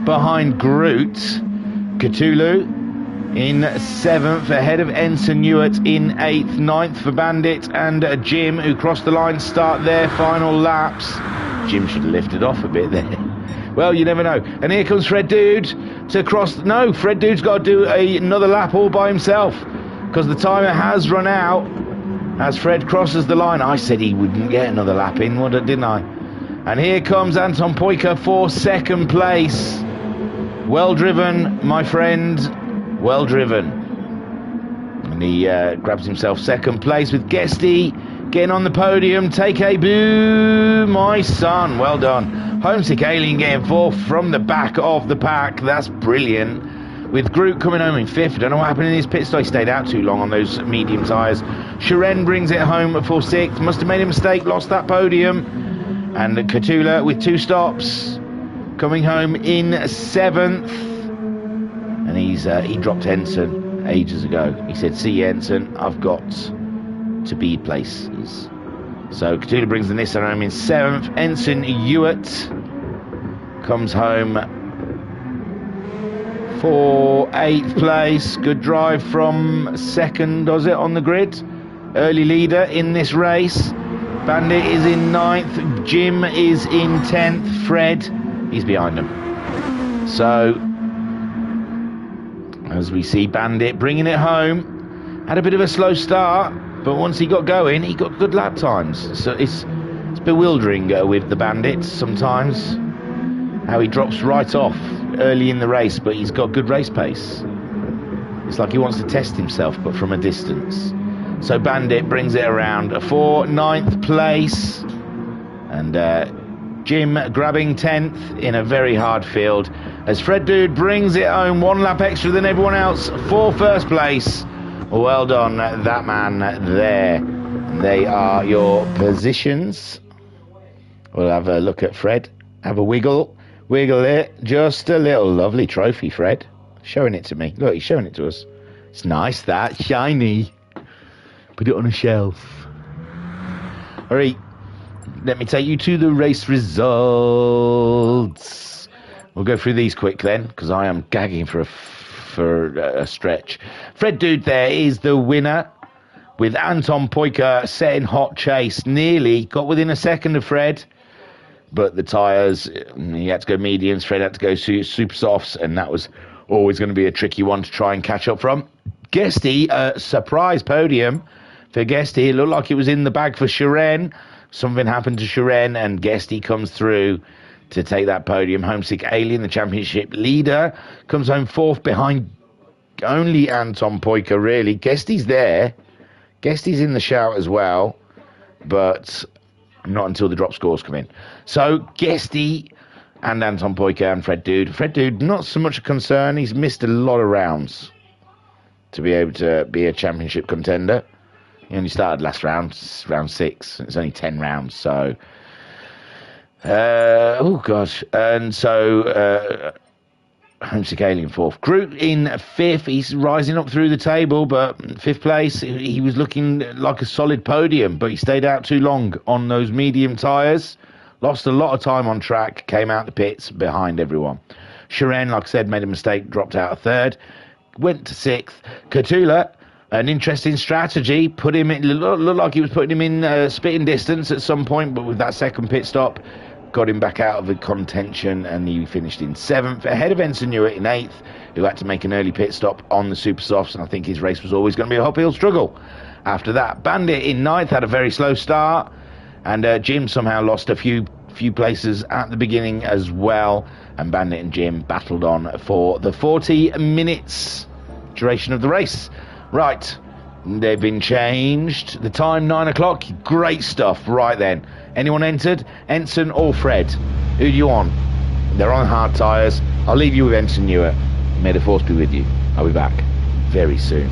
behind Groot. Cthulhu in 7th, ahead of Ensign Newitt in 8th. 9th for Bandit and Jim, who crossed the line to start their final laps. Jim should have lifted off a bit there. Well, you never know. And here comes Fred Dude to cross. No, Fred Dude's got to do another lap all by himself, because the timer has run out as Fred crosses the line. I said he wouldn't get another lap in, didn't I? And here comes Anton Poika for 2nd place. Well driven, my friend. Well driven. And he grabs himself second place with Guesty getting on the podium. Take a boo, my son. Well done. Homesick Alien getting fourth from the back of the pack. That's brilliant. With Groot coming home in fifth. I don't know what happened in his pit stop. He stayed out too long on those medium tyres. Shiren brings it home for sixth. Must have made a mistake. Lost that podium. And Katula with 2 stops. Coming home in seventh. And he dropped Ensign ages ago. He said, see you, Ensign. I've got to be places. So Katula brings the Nissan home in seventh. Ensign Hewitt comes home for 8th place. Good drive from second, does it, on the grid? Early leader in this race. Bandit is in 9th. Jim is in 10th. Fred, he's behind him. So, as we see Bandit bringing it home. Had a bit of a slow start, but once he got going, he got good lap times. So it's bewildering with the Bandit sometimes. How he drops right off early in the race, but he's got good race pace. It's like he wants to test himself, but from a distance. So Bandit brings it around for 9th place. And Jim grabbing 10th in a very hard field. As Fred Dude brings it home 1 lap extra than everyone else for first place. Well done, that man there. They are your positions. We'll have a look at Fred. Have a wiggle. Wiggle it just a little. Lovely trophy, Fred. Showing it to me. Look, he's showing it to us. It's nice, that. Shiny. Put it on a shelf. All right. Let me take you to the race results. We'll go through these quick then, because I am gagging for a stretch. Fred Dude there is the winner, with Anton Poika setting hot chase. Nearly got within a second of Fred. But the tyres, he had to go mediums, Fred had to go super softs, and that was always going to be a tricky one to try and catch up from. Guesty, a surprise podium for Guesty. It looked like it was in the bag for Shiren. Something happened to Shiren, and Guesty comes through to take that podium. Homesick Alien, the championship leader, comes home 4th behind only Anton Poika, really. Guesty's there. Guesty's in the shout as well, but not until the drop scores come in. So Guesty and Anton Poika and Fred Dude. Fred Dude, not so much a concern. He's missed a lot of rounds to be able to be a championship contender. He only started last round 6. It's only 10 rounds, so... oh, gosh. And so... Homesick Alien 4th. Groot in 5th. He's rising up through the table, but 5th place, he was looking like a solid podium, but he stayed out too long on those medium tyres. Lost a lot of time on track, came out the pits behind everyone. Shiren, like I said, made a mistake, dropped out of 3rd. Went to 6th. Katula, an interesting strategy. Put him in, looked like he was putting him in spitting distance at some point, but with that second pit stop, got him back out of the contention, and he finished in 7th, ahead of Ensign Hewitt in 8th, who had to make an early pit stop on the super softs, and I think his race was always going to be a uphill struggle. After that, Bandit in 9th had a very slow start, and Jim somehow lost a few places at the beginning as well, and Bandit and Jim battled on for the 40 minutes duration of the race. Right, they've been changed. The time, 9 o'clock. Great stuff right then. Anyone entered? Ensign or Fred? Who do you want? They're on hard tyres. I'll leave you with Ensign Hewitt. May the force be with you. I'll be back very soon.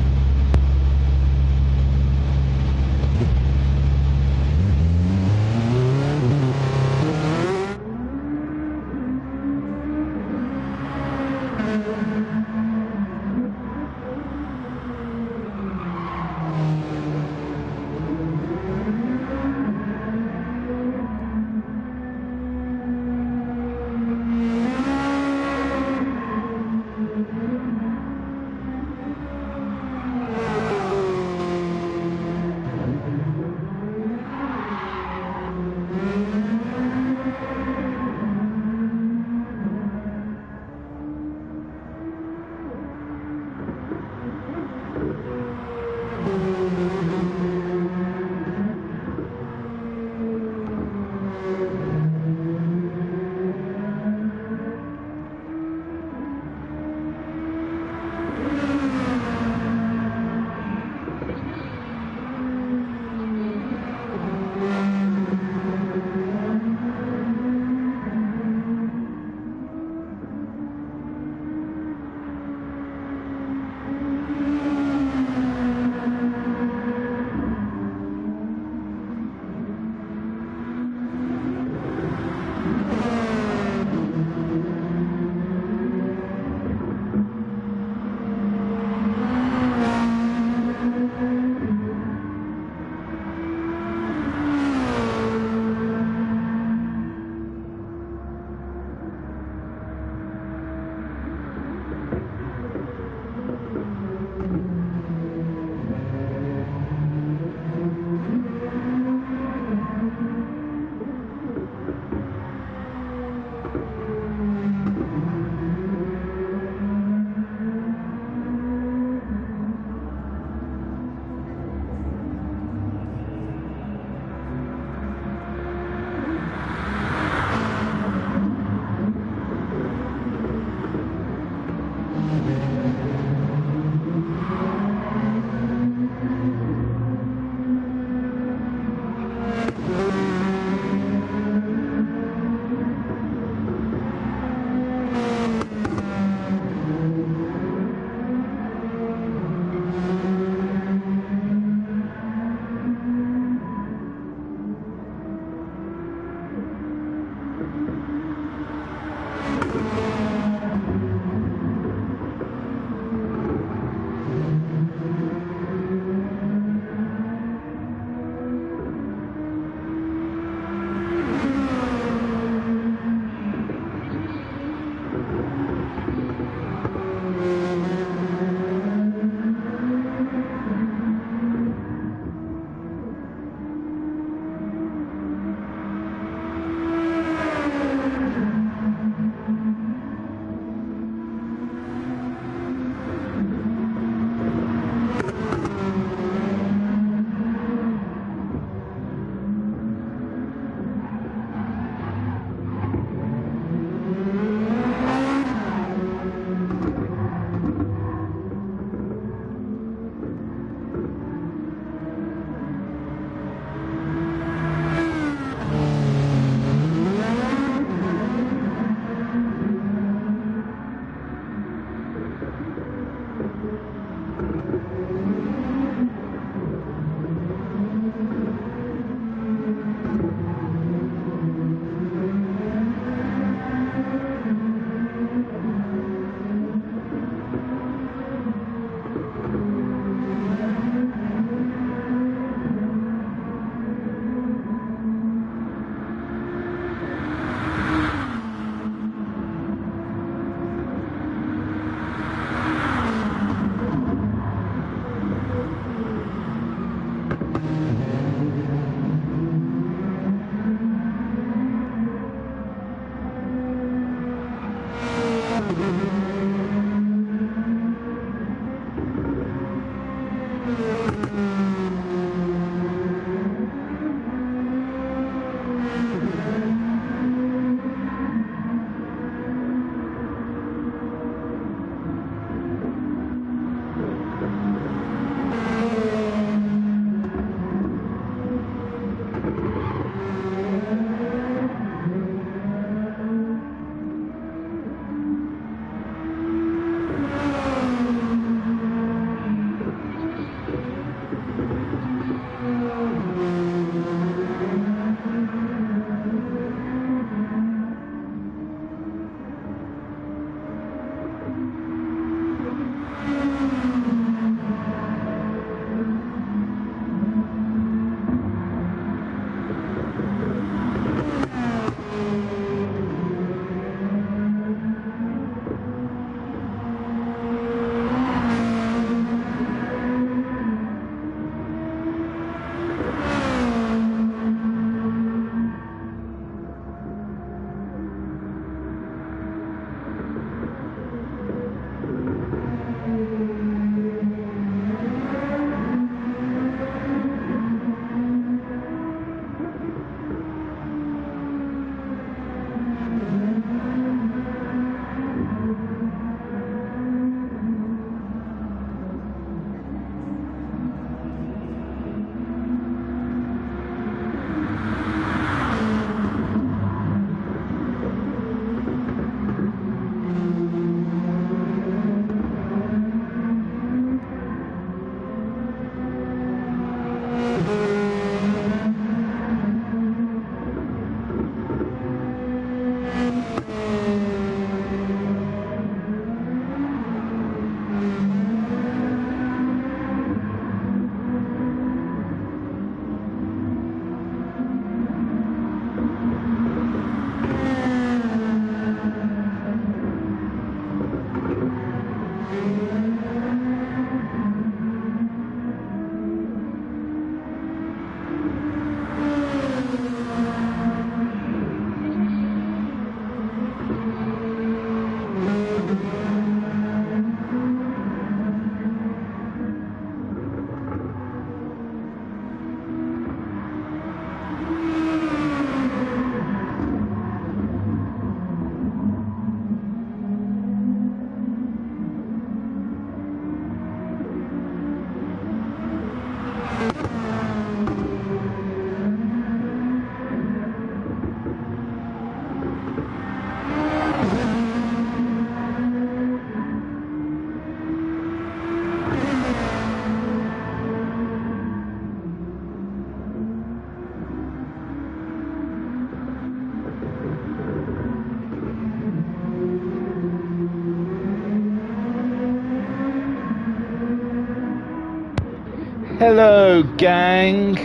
Hello, gang.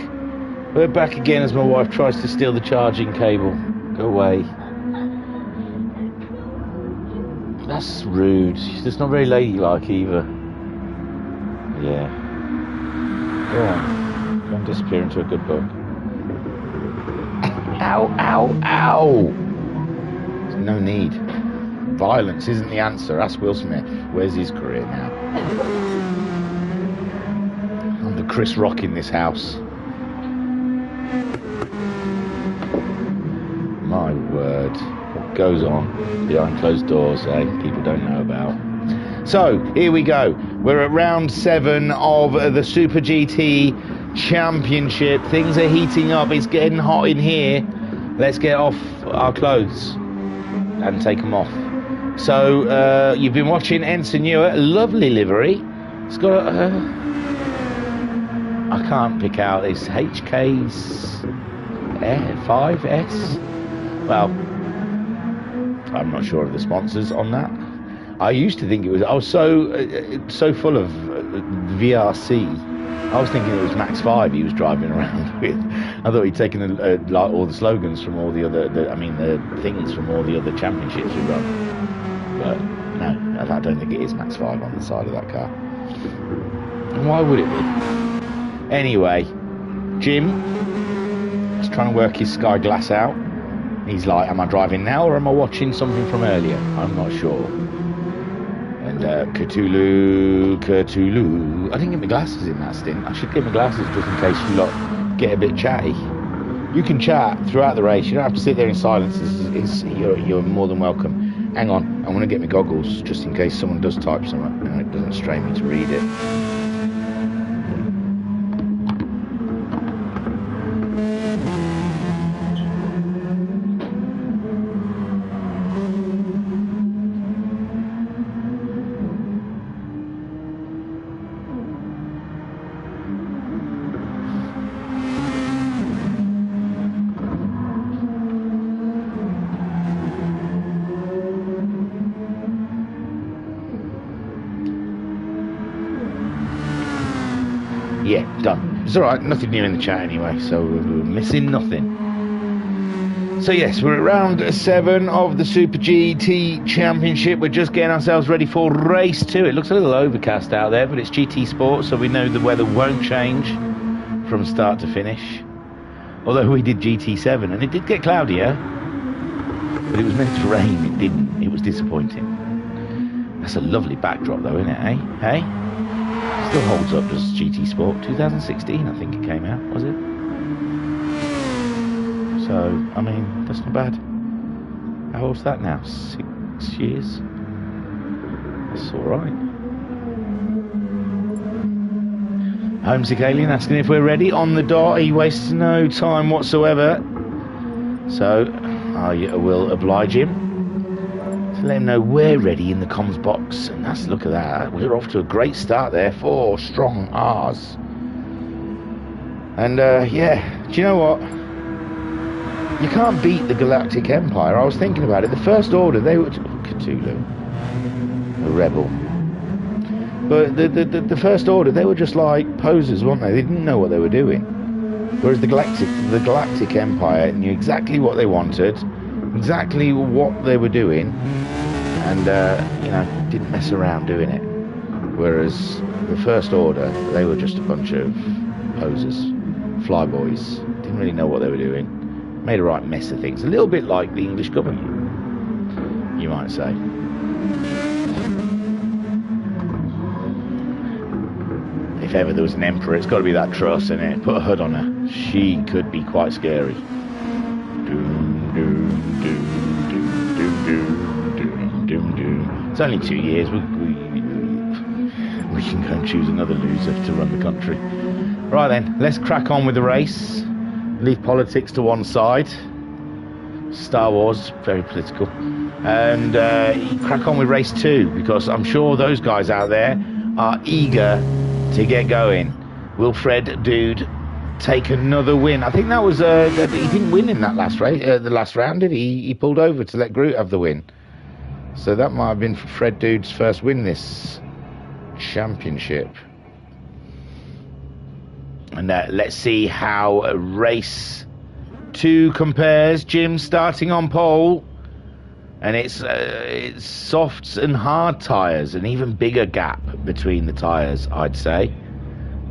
We're back again as my wife tries to steal the charging cable. Go away. That's rude. That's not very ladylike either. Yeah. Go on. Go and disappear into a good book. Ow, ow, ow! There's no need. Violence isn't the answer. Ask Will Smith. Where's his career now? I'm the Chris Rock in this house. My word. What goes on behind closed doors, people don't know about. So, here we go. We're at round 7 of the Super GT Championship. Things are heating up. It's getting hot in here. Let's get off our clothes and take them off. So, you've been watching Ensign Ewart. Lovely livery. It's got I can't pick out. It's HK's 5S. Well, I'm not sure of the sponsors on that. I used to think it was. I was so full of VRC. I was thinking it was Max 5 he was driving around with. I thought he'd taken like all the slogans from all the other. The things from all the other championships we run. But no, I don't think it is Max 5 on the side of that car. And why would it be? Anyway, Jim is trying to work his sky glass out. He's like, am I driving now or am I watching something from earlier? I'm not sure. And Cthulhu. I didn't get my glasses in that stint. I should get my glasses just in case you lot get a bit chatty. You can chat throughout the race. You don't have to sit there in silence. You're more than welcome. Hang on, I want to get my goggles just in case someone does type something and it doesn't strain me to read it. Yeah, done. It's alright, nothing new in the chat anyway, so we're missing nothing. So yes, we're at round 7 of the Super GT Championship. We're just getting ourselves ready for race 2. It looks a little overcast out there, but it's GT Sport, so we know the weather won't change from start to finish. Although we did GT7, and it did get cloudier, but it was meant to rain, it didn't. It was disappointing. That's a lovely backdrop though, isn't it, eh? Hey? Still holds up as GT Sport. 2016 I think it came out, was it? So, I mean, that's not bad. How old's that now? 6 years? That's alright. Homesick Alien asking if we're ready. On the dot, he wastes no time whatsoever. So, I will oblige him. Let him know we're ready in the comms box, and that's, look at that, we're off to a great start there. 4 strong R's. And yeah, do you know what, you can't beat the Galactic Empire. I was thinking about it. The First Order, they were Cthulhu, a rebel, but the First Order, they were just like posers, weren't they? They didn't know what they were doing, whereas the Galactic Empire knew exactly what they wanted, exactly what they were doing, and you know, didn't mess around doing it. Whereas the First Order, they were just a bunch of posers, flyboys, didn't really know what they were doing, made a right mess of things, a little bit like the English government, you might say. If ever there was an emperor, it's got to be that Truss, innit? Put a hood on her, she could be quite scary. It's only 2 years. We can go and choose another loser to run the country. Right then, let's crack on with the race. Leave politics to one side. Star Wars, very political. And crack on with race 2, because I'm sure those guys out there are eager to get going. Will Fred Dude take another win? I think that was he didn't win in that last race, the last round, did he? He pulled over to let Groot have the win. So that might have been Fred Dude's first win this championship. And let's see how race 2 compares. Jim starting on pole. And it's softs and hard tyres, an even bigger gap between the tyres, I'd say,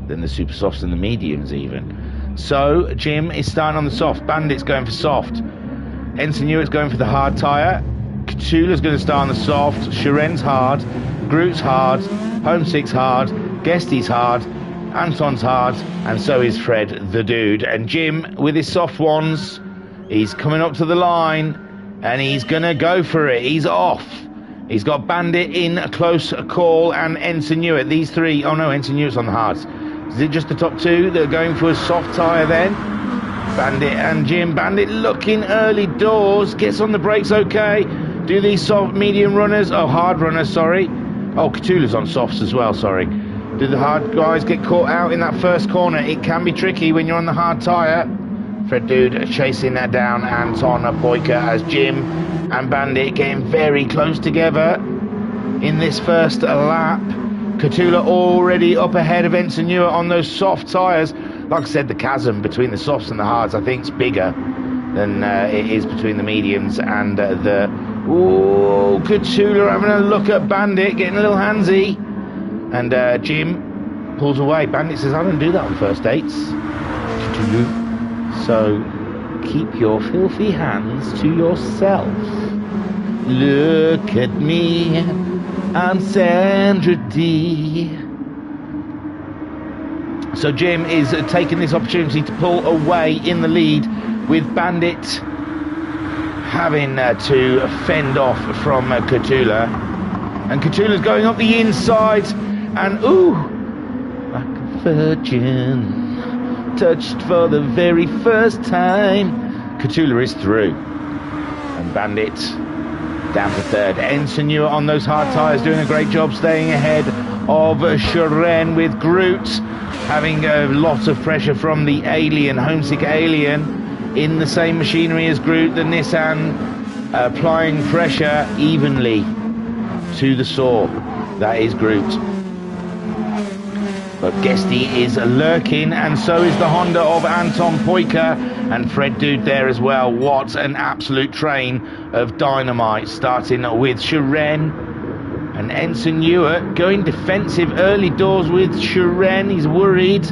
than the super softs and the mediums even. So Jim is starting on the soft. Bandit's going for soft. Ensign Hewitt's going for the hard tyre. Cthulhu's going to start on the soft. Shiren's hard. Groot's hard. Homesick's hard. Guesty's hard. Anton's hard. And so is Fred the Dude. And Jim, with his soft ones, he's coming up to the line. And he's going to go for it. He's off. He's got Bandit in a close call and Ensign Hewitt. These three. Oh no, Ensign Hewitt's on the hards. Is it just the top two that are going for a soft tyre then? Bandit and Jim. Bandit looking early doors. Gets on the brakes okay. Do these soft medium runners. Oh, hard runners, sorry. Oh, Cthulhu's on softs as well, sorry. Do the hard guys get caught out in that first corner? It can be tricky when you're on the hard tyre. Fred Dude chasing that down. Anton Boyka as Jim and Bandit getting very close together in this first lap. Cthulhu already up ahead of Ensign Hewitt on those soft tyres. Like I said, the chasm between the softs and the hards I think is bigger than it is between the mediums and the... Ooh, Cthulhu having a look at Bandit, getting a little handsy. And Jim pulls away. Bandit says, I don't do that on first dates. Cthulhu. So keep your filthy hands to yourself. Look at me, I'm Sandra D. So Jim is taking this opportunity to pull away in the lead, with Bandit having to fend off from Cthulhu. And Cthulhu's going up the inside, and ooh, like a virgin, touched for the very first time. Cthulhu is through. And Bandit down to third. Ensign Hewitt on those hard tyres doing a great job staying ahead of Shiren, with Groot having a lot of pressure from the alien, homesick alien, in the same machinery as Groot, the Nissan, applying pressure evenly to the saw. That is Groot. But Guesty is lurking, and so is the Honda of Anton Boyka, and Fred Dude there as well. What an absolute train of dynamite, starting with Shiren. And Ensign Hewitt going defensive early doors with Shiren. He's worried.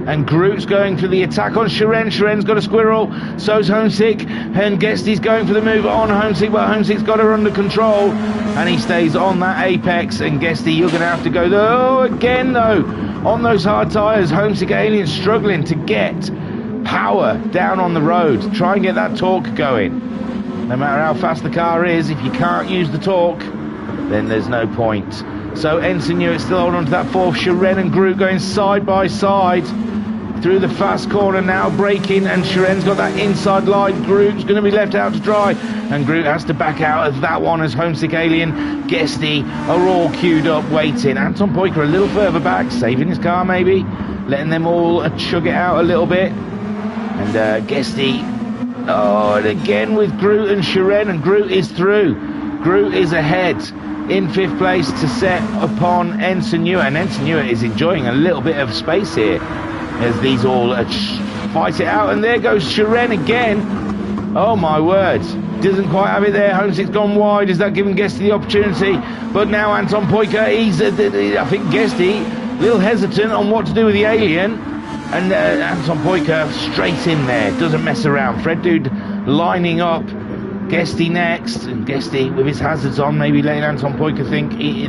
And Groot's going for the attack on Shiren. Shiren's got a squirrel. So's Homesick. And Guesty's going for the move on Homesick, but Homesick's got her under control. And he stays on that apex. And Guesty, you're going to have to go, oh, again though, on those hard tyres. Homesick Alien struggling to get power down on the road. Try and get that torque going. No matter how fast the car is, if you can't use the torque, then there's no point. So Ensign Hewitt still holding on to that fourth. Shiren and Groot going side by side through the fast corner, now braking, and Shiren's got that inside line. Groot's going to be left out to dry, and Groot has to back out of that one as Homesick Alien, Guesty are all queued up waiting. Anton Boyka a little further back, saving his car maybe, letting them all chug it out a little bit. And Guesty, oh, and again with Groot and Shiren, and Groot is through. Groot is ahead in 5th place to set upon Ensign Hewitt, and Ensign Hewitt is enjoying a little bit of space here as these all fight it out. And there goes Shiren again. Oh my word, doesn't quite have it there. Homesick's gone wide. Is that giving Guesty the opportunity? But now Anton Boyka, he's I think Guesty a little hesitant on what to do with the alien, and Anton Boyka straight in there, doesn't mess around. Fred Dude lining up. Guesty next, and Guesty with his hazards on, maybe letting Anton Boyka think he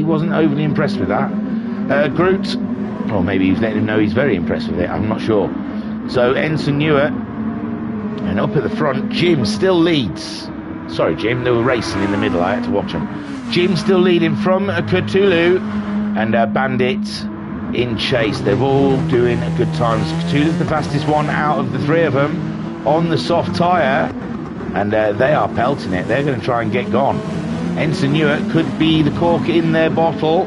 wasn't overly impressed with that. Groot, or maybe he's letting him know he's very impressed with it, I'm not sure. So Ensign Hewitt, and up at the front, Jim still leads. Sorry Jim, they were racing in the middle, I had to watch them. Jim still leading from Cthulhu, and Bandit in chase. They're all doing good times. Cthulhu's the fastest one out of the three of them on the soft tyre. And they are pelting it. They're going to try and get gone. Ensign Hewitt could be the cork in their bottle.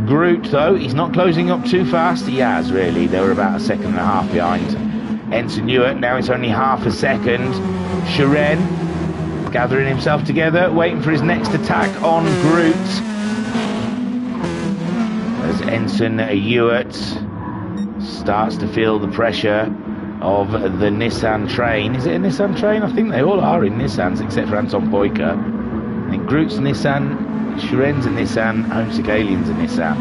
Groot, though, he's not closing up too fast. He has, really. They were about 1.5 seconds behind Ensign Hewitt. Now it's only half a second. Shiren gathering himself together, waiting for his next attack on Groot. As Ensign Hewitt starts to feel the pressure of the Nissan train. Is it a Nissan train? I think they all are in Nissans except for Anton Poika. I think Groot's Nissan, Shiren's a Nissan, Homesick Alien's a Nissan.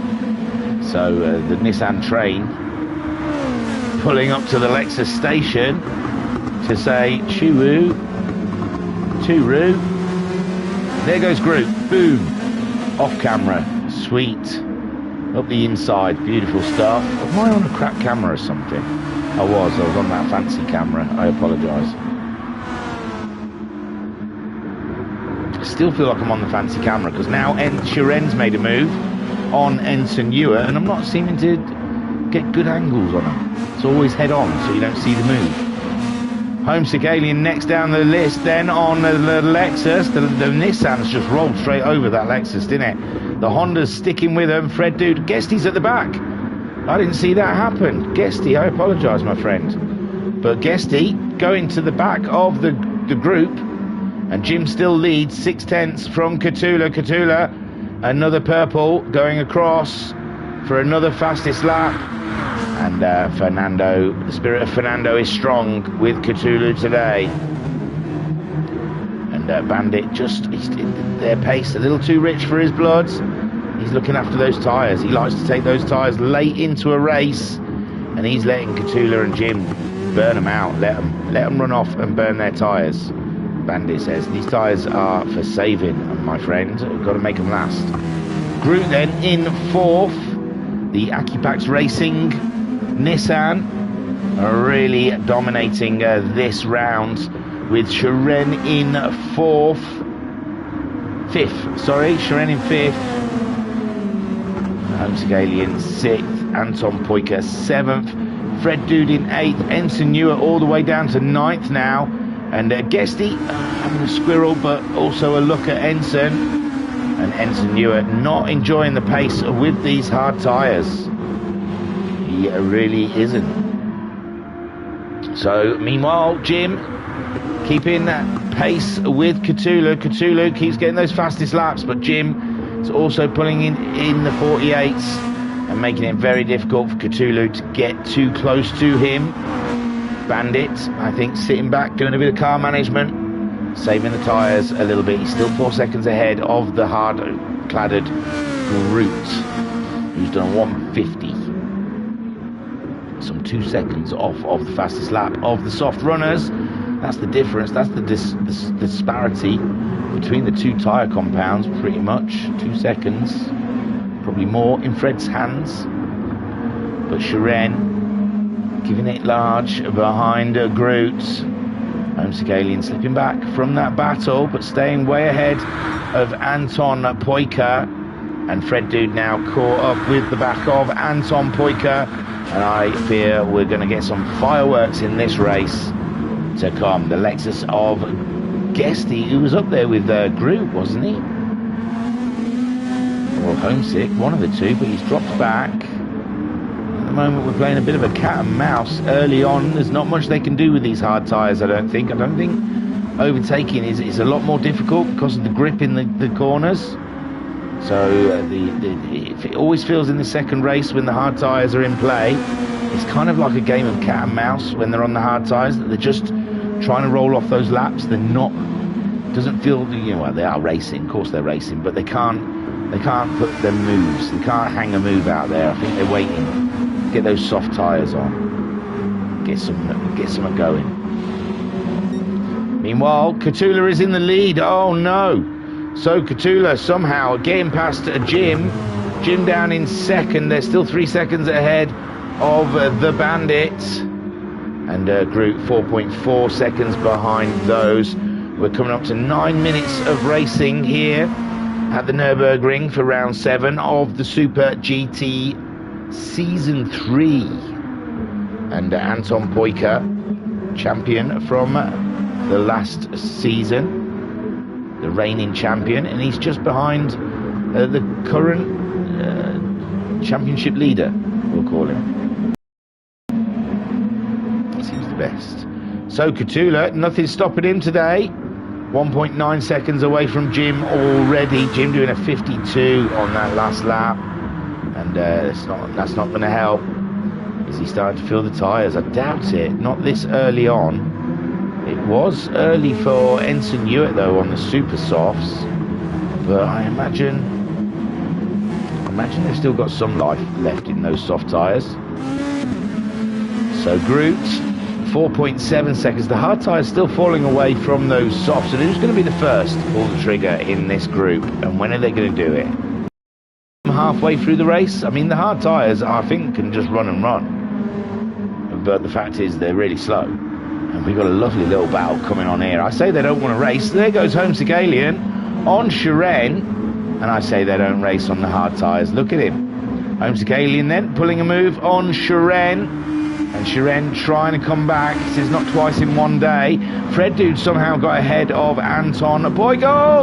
So the Nissan train pulling up to the Lexus station to say Churu. There goes Groot. Boom. Off camera. Sweet. Up the inside. Beautiful stuff. Am I on a crap camera or something? I was on that fancy camera. I apologise. I still feel like I'm on the fancy camera because now Shiren's made a move on Ensign Ewer and I'm not seeming to get good angles on him. It's always head on so you don't see the move. Homesick Alien next down the list, then on the Lexus. The Nissan's just rolled straight over that Lexus, didn't it? The Honda's sticking with them. Fred Dude, Guesty's at the back. I didn't see that happen. Guesty, I apologise, my friend. But Guesty going to the back of the group, and Jim still leads 6/10 from Catula. Catula, another purple going across for another fastest lap. And Fernando, the spirit of Fernando is strong with Cthulhu today. And Bandit he's their pace a little too rich for his blood. He's looking after those tyres. He likes to take those tyres late into a race. And he's letting Cthulhu and Jim burn them out. Let them run off and burn their tyres. Bandit says, these tyres are for saving, my friend. We've got to make them last. Groot then in 4th. The Akipax Racing Nissan are really dominating this round with Shiren in 5th, sorry, Shiren in 5th, Homesick Alien 6th, Anton Poika 7th, Fred Dude in 8th, Ensign Ewer all the way down to 9th now, and Guesty having a squirrel but also a look at Ensign, and Ensign Ewer not enjoying the pace with these hard tyres. He really isn't. So meanwhile, Jim keeping that pace with Cthulhu. Cthulhu keeps getting those fastest laps, but Jim is also pulling in the 48s and making it very difficult for Cthulhu to get too close to him. Bandit, I think, sitting back, doing a bit of car management, saving the tyres a little bit. He's still 4 seconds ahead of the hard-cladded Groot, who's done 150. Some 2 seconds off of the fastest lap of the soft runners. That's the difference. That's the disparity between the two tyre compounds, pretty much. 2 seconds, probably more in Fred's hands. But Shiren giving it large behind Groot. Homesick Alien slipping back from that battle, but staying way ahead of Anton Poika. And Fred Dude now caught up with the back of Anton Poika. And I fear we're going to get some fireworks in this race to come. The Lexus of Guesty, who was up there with Groot, wasn't he? Or Homesick, one of the two, but he's dropped back. At the moment we're playing a bit of a cat and mouse early on. There's not much they can do with these hard tyres, I don't think. Overtaking is a lot more difficult because of the grip in the corners. So it always feels in the second race when the hard tyres are in play, it's kind of like a game of cat and mouse when they're on the hard tyres, that they're just trying to roll off those laps. They're not, doesn't feel, well, they are racing, of course they're racing, but they can't put their moves, they can't hang a move out there. I think they're waiting to get those soft tyres on, get some going. Meanwhile, Cthulhu is in the lead. Oh no. So Cthulhu somehow getting past Jim. Jim down in second. They're still 3 seconds ahead of the Bandit. And Groot 4.4 seconds behind those. We're coming up to 9 minutes of racing here at the Nürburgring for round 7 of the Super GT Season 3. And Anton Poika, champion from the last season. The reigning champion, and he's just behind the current championship leader, we'll call him. Seems the best. So Cthulhu, nothing stopping him today. 1.9 seconds away from Jim already. Jim doing a 52 on that last lap, and that's not going to help. Is he starting to feel the tyres? I doubt it. Not this early on. It was early for Ensign Hewitt though on the super softs, but I imagine they've still got some life left in those soft tyres. So Groot, 4.7 seconds. The hard tyres still falling away from those softs. And who's going to be the first to pull the trigger in this group? And when are they going to do it? Halfway through the race? I mean, the hard tyres, I think, can just run and run. But the fact is, they're really slow. And we've got a lovely little battle coming on here. I say they don't want to race. There goes Homesick Alien on Shiren. And I say they don't race on the hard tyres. Look at him. Homesick Alien then pulling a move on Shiren. And Shiren trying to come back. He says not twice in one day. Fred Dude somehow got ahead of Anton. Oh,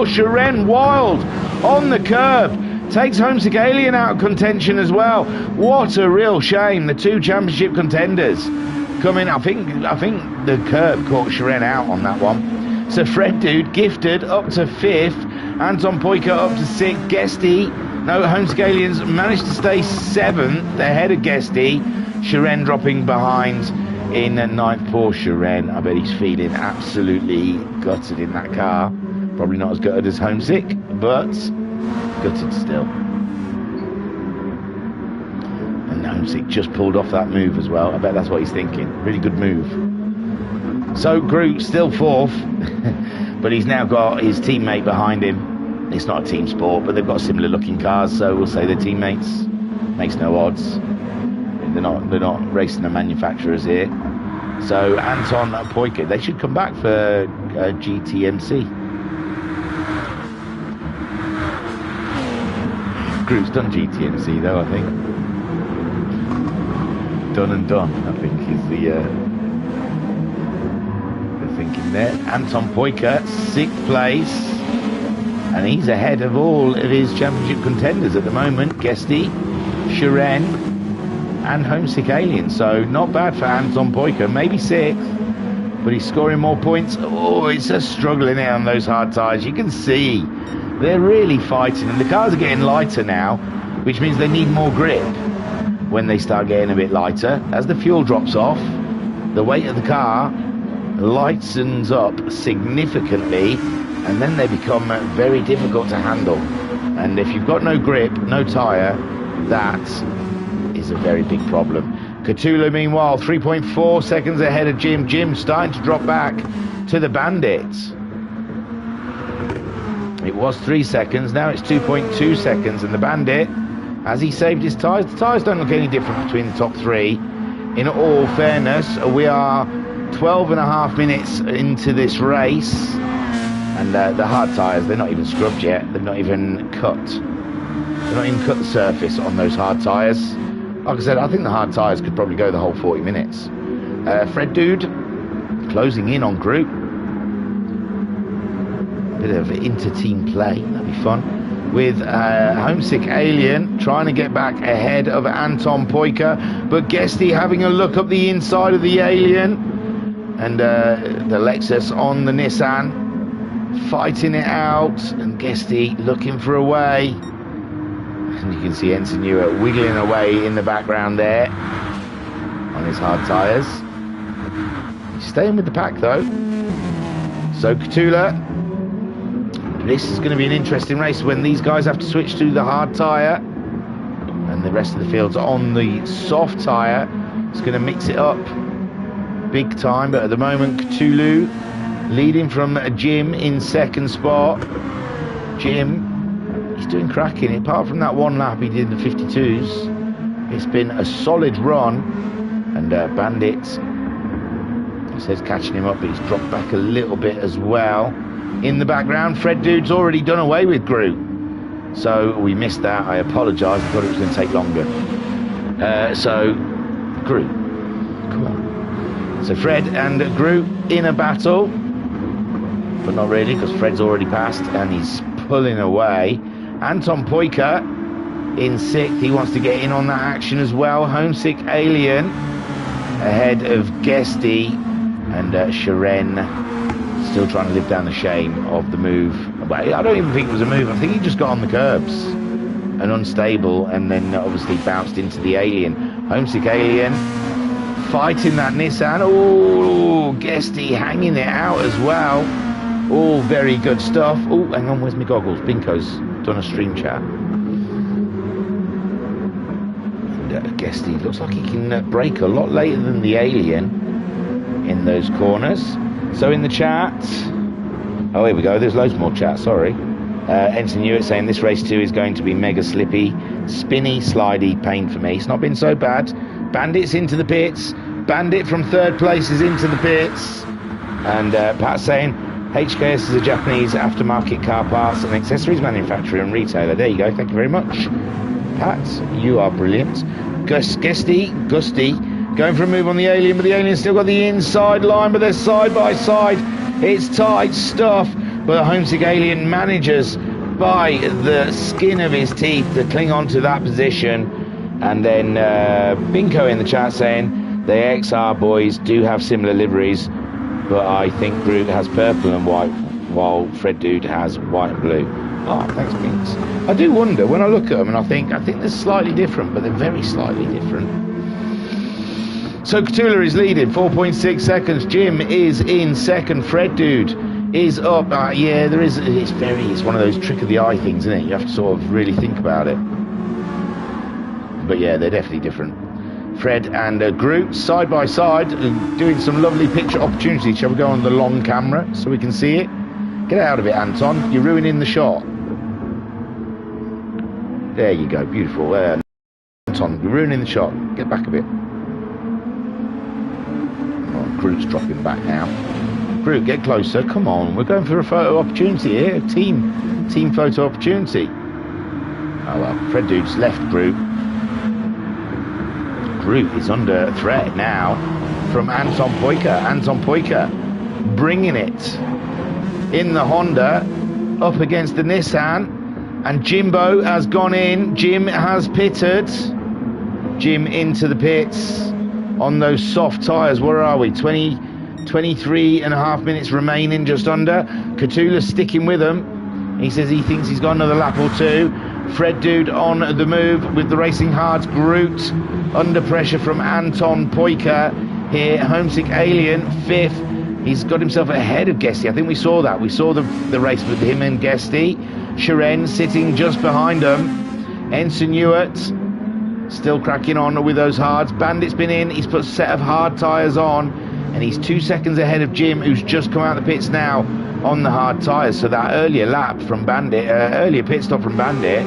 Shiren wild on the curb. Takes Homesick Alien out of contention as well. What a real shame. The two championship contenders coming. I think the curb caught Shiren out on that one. So Fred Dude gifted up to 5th. Anton Poika up to 6th. Guesty. No, Homesick Aliens managed to stay 7th ahead of Guesty. Shiren dropping behind in 9th. Poor Shiren. I bet he's feeling absolutely gutted in that car. Probably not as gutted as Homesick, but gutted still. And Homesick just pulled off that move as well. I bet that's what he's thinking. Really good move. So Groot still 4th, but he's now got his teammate behind him. It's not a team sport, but they've got similar looking cars, so we'll say they're teammates. Makes no odds. They're not racing the manufacturers here. So Anton Poika, they should come back for GTMC. Group's done GTMC though, I think. Done and done, I think is the thinking there. Anton Poika, 6th place, and he's ahead of all of his championship contenders at the moment. Guesty, Shiren, and Homesick Alien. So not bad for Anton Poika. Maybe 6th, but he's scoring more points. Oh, it's a struggle in there on those hard tyres. You can see they're really fighting, and the cars are getting lighter now, which means they need more grip when they start getting a bit lighter. As the fuel drops off, the weight of the car lightens up significantly, and then they become very difficult to handle. And if you've got no grip, no tyre, that is a very big problem. Cthulhu, meanwhile, 3.4 seconds ahead of Jim. Jim starting to drop back to the Bandits. It was 3 seconds, now it's 2.2 seconds, and the Bandit, has he saved his tyres? The tyres don't look any different between the top 3. In all fairness, we are 12 and a half minutes into this race, and the hard tyres, they're not even scrubbed yet. They've not even cut. They've not even cut the surface on those hard tyres. Like I said, I think the hard tyres could probably go the whole 40 minutes. Fred Dude closing in on Group. Bit of inter-team play, that'd be fun. With Homesick Alien trying to get back ahead of Anton Poika, but Guesty having a look up the inside of the Alien, and the Lexus on the Nissan, fighting it out, and Guesty looking for a way. And you can see Ensign Hewitt wiggling away in the background there on his hard tyres. He's staying with the pack though. So Cthulhu, this is going to be an interesting race when these guys have to switch to the hard tyre and the rest of the field's on the soft tyre. It's going to mix it up big time, but at the moment Cthulhu leading from Jim in 2nd spot. Jim, he's doing cracking. Apart from that one lap he did in the 52s, it's been a solid run, and Bandit says catching him up, but he's dropped back a little bit as well. In the background, Fred Dude's already done away with Groot, so we missed that. I apologise, I thought it was going to take longer. So Groot, come on. So Fred and Groot in a battle, but not really, because Fred's already passed and he's pulling away. Anton Poika in 6th, he wants to get in on that action as well. Homesick Alien ahead of Guesty, and Shiren still trying to live down the shame of the move. But I don't even think it was a move. I think he just got on the curbs and unstable, and then obviously bounced into the Alien. Homesick Alien fighting that Nissan. Oh, Guesty hanging it out as well. All very good stuff. Oh, hang on, where's my goggles? Binko's done a stream chat. And Guesty looks like he can brake a lot later than the Alien in those corners. So in the chat, oh, here we go, there's loads more chat, sorry. Ensign Hewitt saying this race 2 is going to be mega slippy, spinny, slidey pain for me. It's not been so bad. Bandit's into the pits. Bandit from 3rd place is into the pits. And Pat saying HKS is a Japanese aftermarket car parts and accessories manufacturer and retailer. There you go, thank you very much. Pat, you are brilliant. Gusty, going for a move on the Alien, but the Alien's still got the inside line, but they're side by side. It's tight stuff, but the Homesick Alien manages by the skin of his teeth to cling on to that position. And then Binko in the chat saying the XR boys do have similar liveries, but I think Groot has purple and white, while Fred Dude has white and blue. Oh, thanks, Binks. I do wonder when I look at them, and I think they're slightly different, but they're very slightly different. So Catula is leading, 4.6 seconds. Jim is in second. Fred Dude is up. Yeah, there is. It's one of those trick of the eye things, isn't it? You have to sort of really think about it. But yeah, they're definitely different. Fred and Groot side by side, doing some lovely picture opportunities. Shall we go on the long camera so we can see it? Get out of it, Anton. You're ruining the shot. There you go. Beautiful. Anton, you're ruining the shot. Get back a bit. Oh, Groot's dropping back now. Groot, get closer. Come on. We're going for a photo opportunity here. Team photo opportunity. Oh well. Fred Dude's left Groot. Groot is under threat now from Anton Poika. Anton Poika bringing it in the Honda up against the Nissan, and Jimbo has gone in. Jim has pitted. Jim into the pits on those soft tyres. Where are we? 23 and a half minutes remaining, just under. Catula's sticking with him. He says he thinks he's got another lap or two. Fred Dude on the move with the Racing Hards. Groot under pressure from Anton Poika here. Homesick Alien 5th. He's got himself ahead of Guesty. I think we saw that. We saw the race with him and Guesty. Shiren sitting just behind him. Ensign Hewitt still cracking on with those hards. Bandit's been in. He's put a set of hard tyres on, and he's 2 seconds ahead of Jim, who's just come out of the pits now on the hard tyres. So that earlier lap from Bandit, earlier pit stop from Bandit,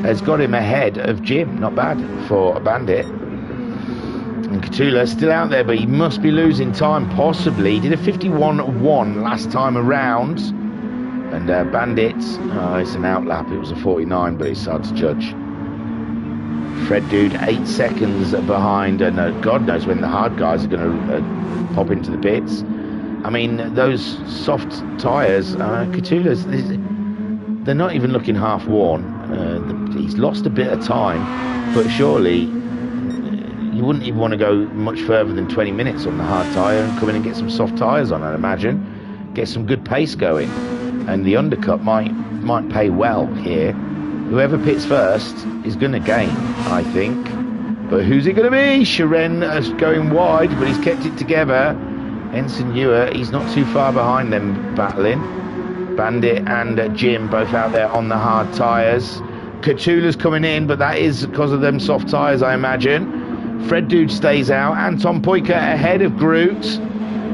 has got him ahead of Jim. Not bad for a Bandit. And Catula still out there, but he must be losing time, possibly. He did a 51.1 last time around. And Bandit, it's an out lap. It was a 49, but it's hard to judge. Fred Dude 8 seconds behind, and God knows when the hard guys are going to pop into the pits. I mean, those soft tyres, Catula's, they're not even looking half worn. He's lost a bit of time, but surely you wouldn't even want to go much further than 20 minutes on the hard tyre and come in and get some soft tyres on, I'd imagine. Get some good pace going, and the undercut might pay well here. Whoever pits first is going to gain, I think. But who's it going to be? Shiren is going wide, but he's kept it together. Ensign Hewitt, he's not too far behind them battling. Bandit and Jim both out there on the hard tyres. Catula's coming in, but that is because of them soft tyres, I imagine. Fred Dude stays out. Anton Poika ahead of Groot.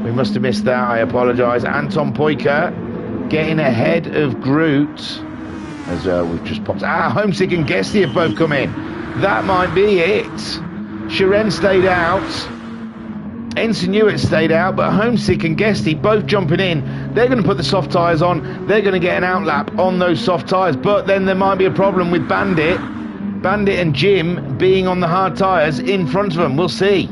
We must have missed that, I apologise. Anton Poika getting ahead of Groot. As we've just popped. Homesick and Guesty have both come in. That might be it. Shiren stayed out. Ensign Hewitt stayed out, but Homesick and Guesty both jumping in. They're going to put the soft tyres on. They're going to get an outlap on those soft tyres, but then there might be a problem with Bandit and Jim being on the hard tyres in front of them. We'll see.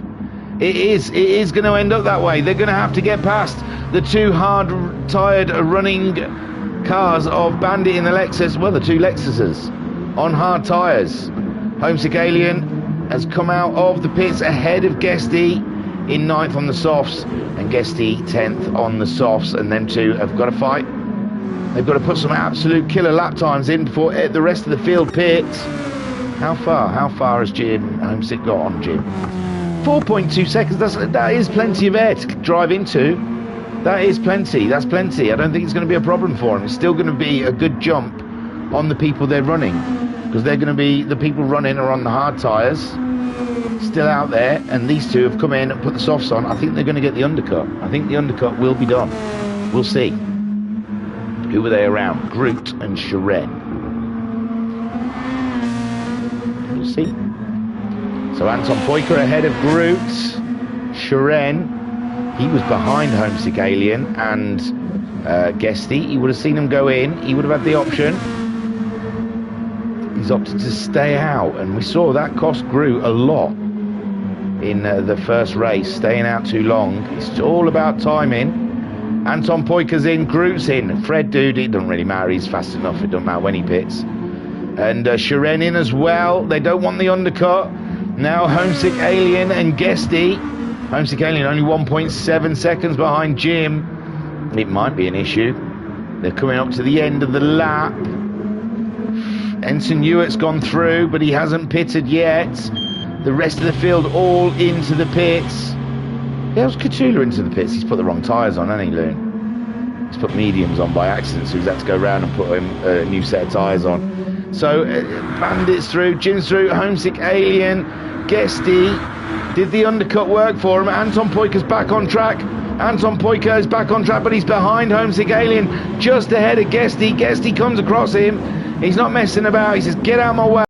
It is going to end up that way. They're going to have to get past the two hard tyred running cars of Bandit in the Lexus, well, the two Lexuses on hard tyres. Homesick Alien has come out of the pits ahead of Guesty in 9th on the softs, and Guesty 10th on the softs, and them two have got to fight. They've got to put some absolute killer lap times in before the rest of the field pits. How far has Jim Homesick got on Jim? 4.2 seconds. That is plenty of air to drive into. That is plenty. That's plenty. I don't think it's going to be a problem for him. It's still going to be a good jump on the people they're running, because they're going to be, the people running are on the hard tyres, still out there, and these two have come in and put the softs on. I think they're going to get the undercut. I think the undercut will be done. We'll see. Who were they around? Groot and Sharon. We'll see. So Anton Poiker ahead of Groot. Sharon, he was behind Homesick Alien and Guesty. He would have seen him go in. He would have had the option. He's opted to stay out, and we saw that cost Groot a lot in the first race, staying out too long. It's all about timing. Anton Poiker's in, Groot's in. Fred Dude, it doesn't really matter, he's fast enough, it doesn't matter when he pits. And Sharon in as well. They don't want the undercut. Now Homesick Alien and Guesty. Homesick Alien only 1.7 seconds behind Jim. It might be an issue. They're coming up to the end of the lap. Ensign Hewitt's gone through, but he hasn't pitted yet. The rest of the field all into the pits. How's Cthulhu into the pits? He's put the wrong tyres on, hasn't he, Loon? He's put mediums on by accident, so he's had to go round and put him a new set of tyres on. So Bandit's through, Jim's through, Homesick Alien, Guesty. Did the undercut work for him? Anton Poiker's back on track. Anton Poiker is back on track, but he's behind Homesick Alien, just ahead of Guesty. Guesty comes across him. He's not messing about. He says, get out of my way.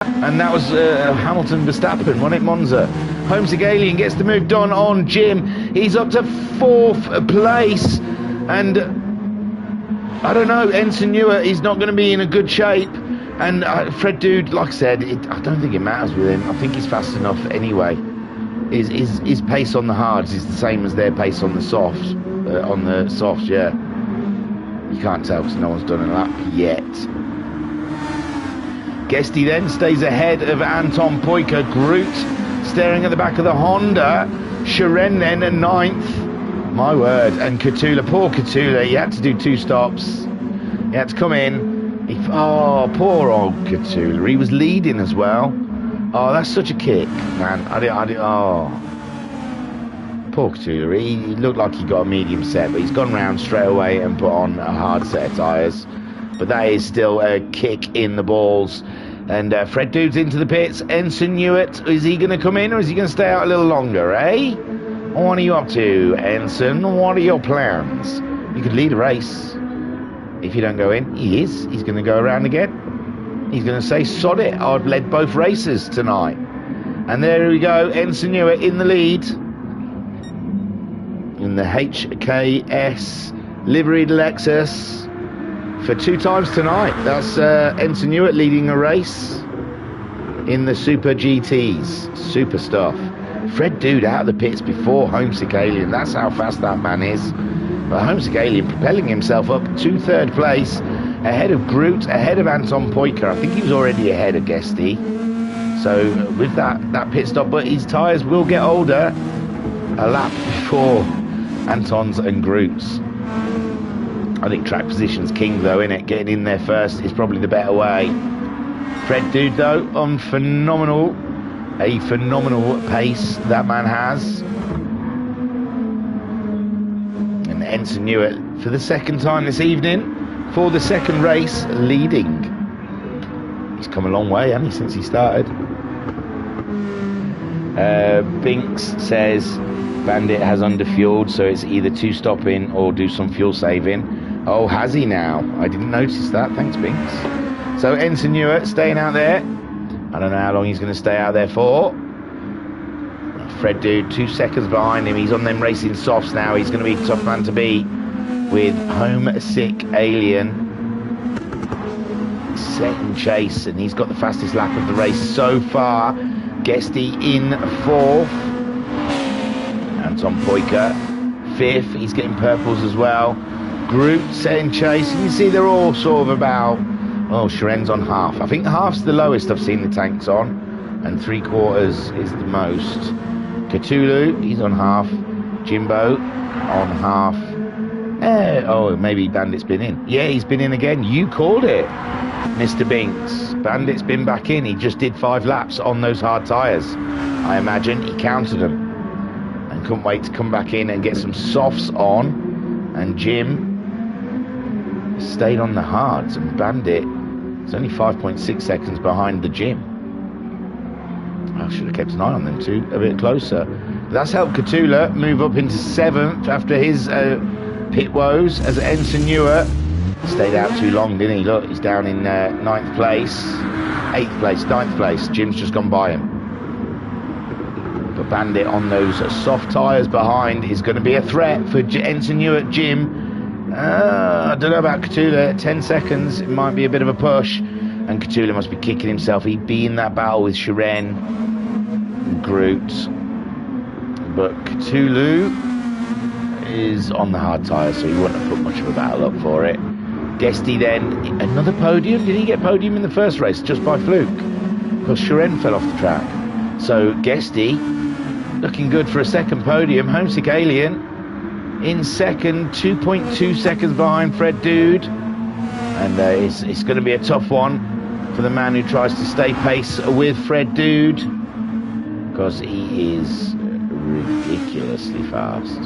And that was Hamilton Verstappen, wasn't it, Monza? Homesick Alien gets the move done on Jim. He's up to 4th place. And I don't know, Ensign Hewitt, he's not going to be in a good shape. And Fred Dude, like I said, I don't think it matters with him. I think he's fast enough anyway. His pace on the hards is the same as their pace on the softs. Yeah. You can't tell because no one's done a lap yet. Guesty then stays ahead of Anton Poiker. Groot staring at the back of the Honda. Sharon then at 9th. My word. And Cthulhu, poor Cthulhu, he had to do 2 stops. He had to come in. Poor old Cthulhu. He was leading as well. Oh, that's such a kick, man. Poor Cthulhu. He looked like he got a medium set, but he's gone round straight away and put on a hard set of tyres. But that is still a kick in the balls. And Fred Dude's into the pits. Ensign Hewitt, is he going to come in or is he going to stay out a little longer, eh? What are you up to, Ensign? What are your plans? You could lead a race if you don't go in. He is. He's going to go around again. He's going to say, sod it, I've led both races tonight. And there we go, Ensign Hewitt in the lead. In the HKS liveried Lexus for 2 times tonight. That's Ensign Hewitt leading a race in the Super GTs. Super stuff. Fred Dude out of the pits before Homesick Alien. That's how fast that man is. But Homesick Alien propelling himself up to 3rd place, ahead of Groot, ahead of Anton Poiker. I think he was already ahead of Guesty. So with that pit stop, but his tyres will get older a lap before Anton's and Groot's. I think track position's king though, innit? Getting in there first is probably the better way. Fred Dude though, on a phenomenal pace that man has. And Ensign Hewitt for the 2nd time this evening, for the 2nd race, leading. He's come a long way, hasn't he, since he started? Binks says Bandit has underfueled, so it's either 2 stopping or do some fuel saving. Oh, has he now? I didn't notice that. Thanks, Binks. So Ensign Hewitt staying out there. I don't know how long he's going to stay out there for. Fred Dude 2 seconds behind him. He's on them racing softs now. He's going to be a tough man to beat with Homesick Alien second chase, and he's got the fastest lap of the race so far. Guesty in 4th. Anton Poiker 5th. He's getting purples as well. Groot second chase. You can see they're all sort of about, Sharon's on half. I think half's the lowest I've seen the tanks on, and 3/4 is the most. Cthulhu, he's on half. Jimbo on half. Oh, maybe Bandit's been in. Yeah, he's been in again. You called it, Mr. Binks. Bandit's been back in. He just did 5 laps on those hard tyres. I imagine he counted them and couldn't wait to come back in and get some softs on. And Jim stayed on the hards, and Bandit is only 5.6 seconds behind the Jim. I should have kept an eye on them two a bit closer. That's helped Catula move up into 7th after his pit woes, as Ensign Newer stayed out too long, didn't he? Look, he's down in 9th place, 8th place, 9th place. Jim's just gone by him. But Bandit on those soft tyres behind is going to be a threat for Ensign Newer. Jim, I don't know about Catula. 10 seconds, it might be a bit of a push. And Catula must be kicking himself. He'd be in that battle with Shiren and Groot. But Cthulhu is on the hard tyre, so he wouldn't have put much of a battle up for it. Guesty then, another podium. Did he get podium in the first race just by fluke? Because Shiren fell off the track. So Guesty looking good for a second podium. Homesick Alien in second, 2.2 seconds behind Fred Dude. And it's going to be a tough one for the man who tries to stay pace with Fred Dude, because he is ridiculously fast.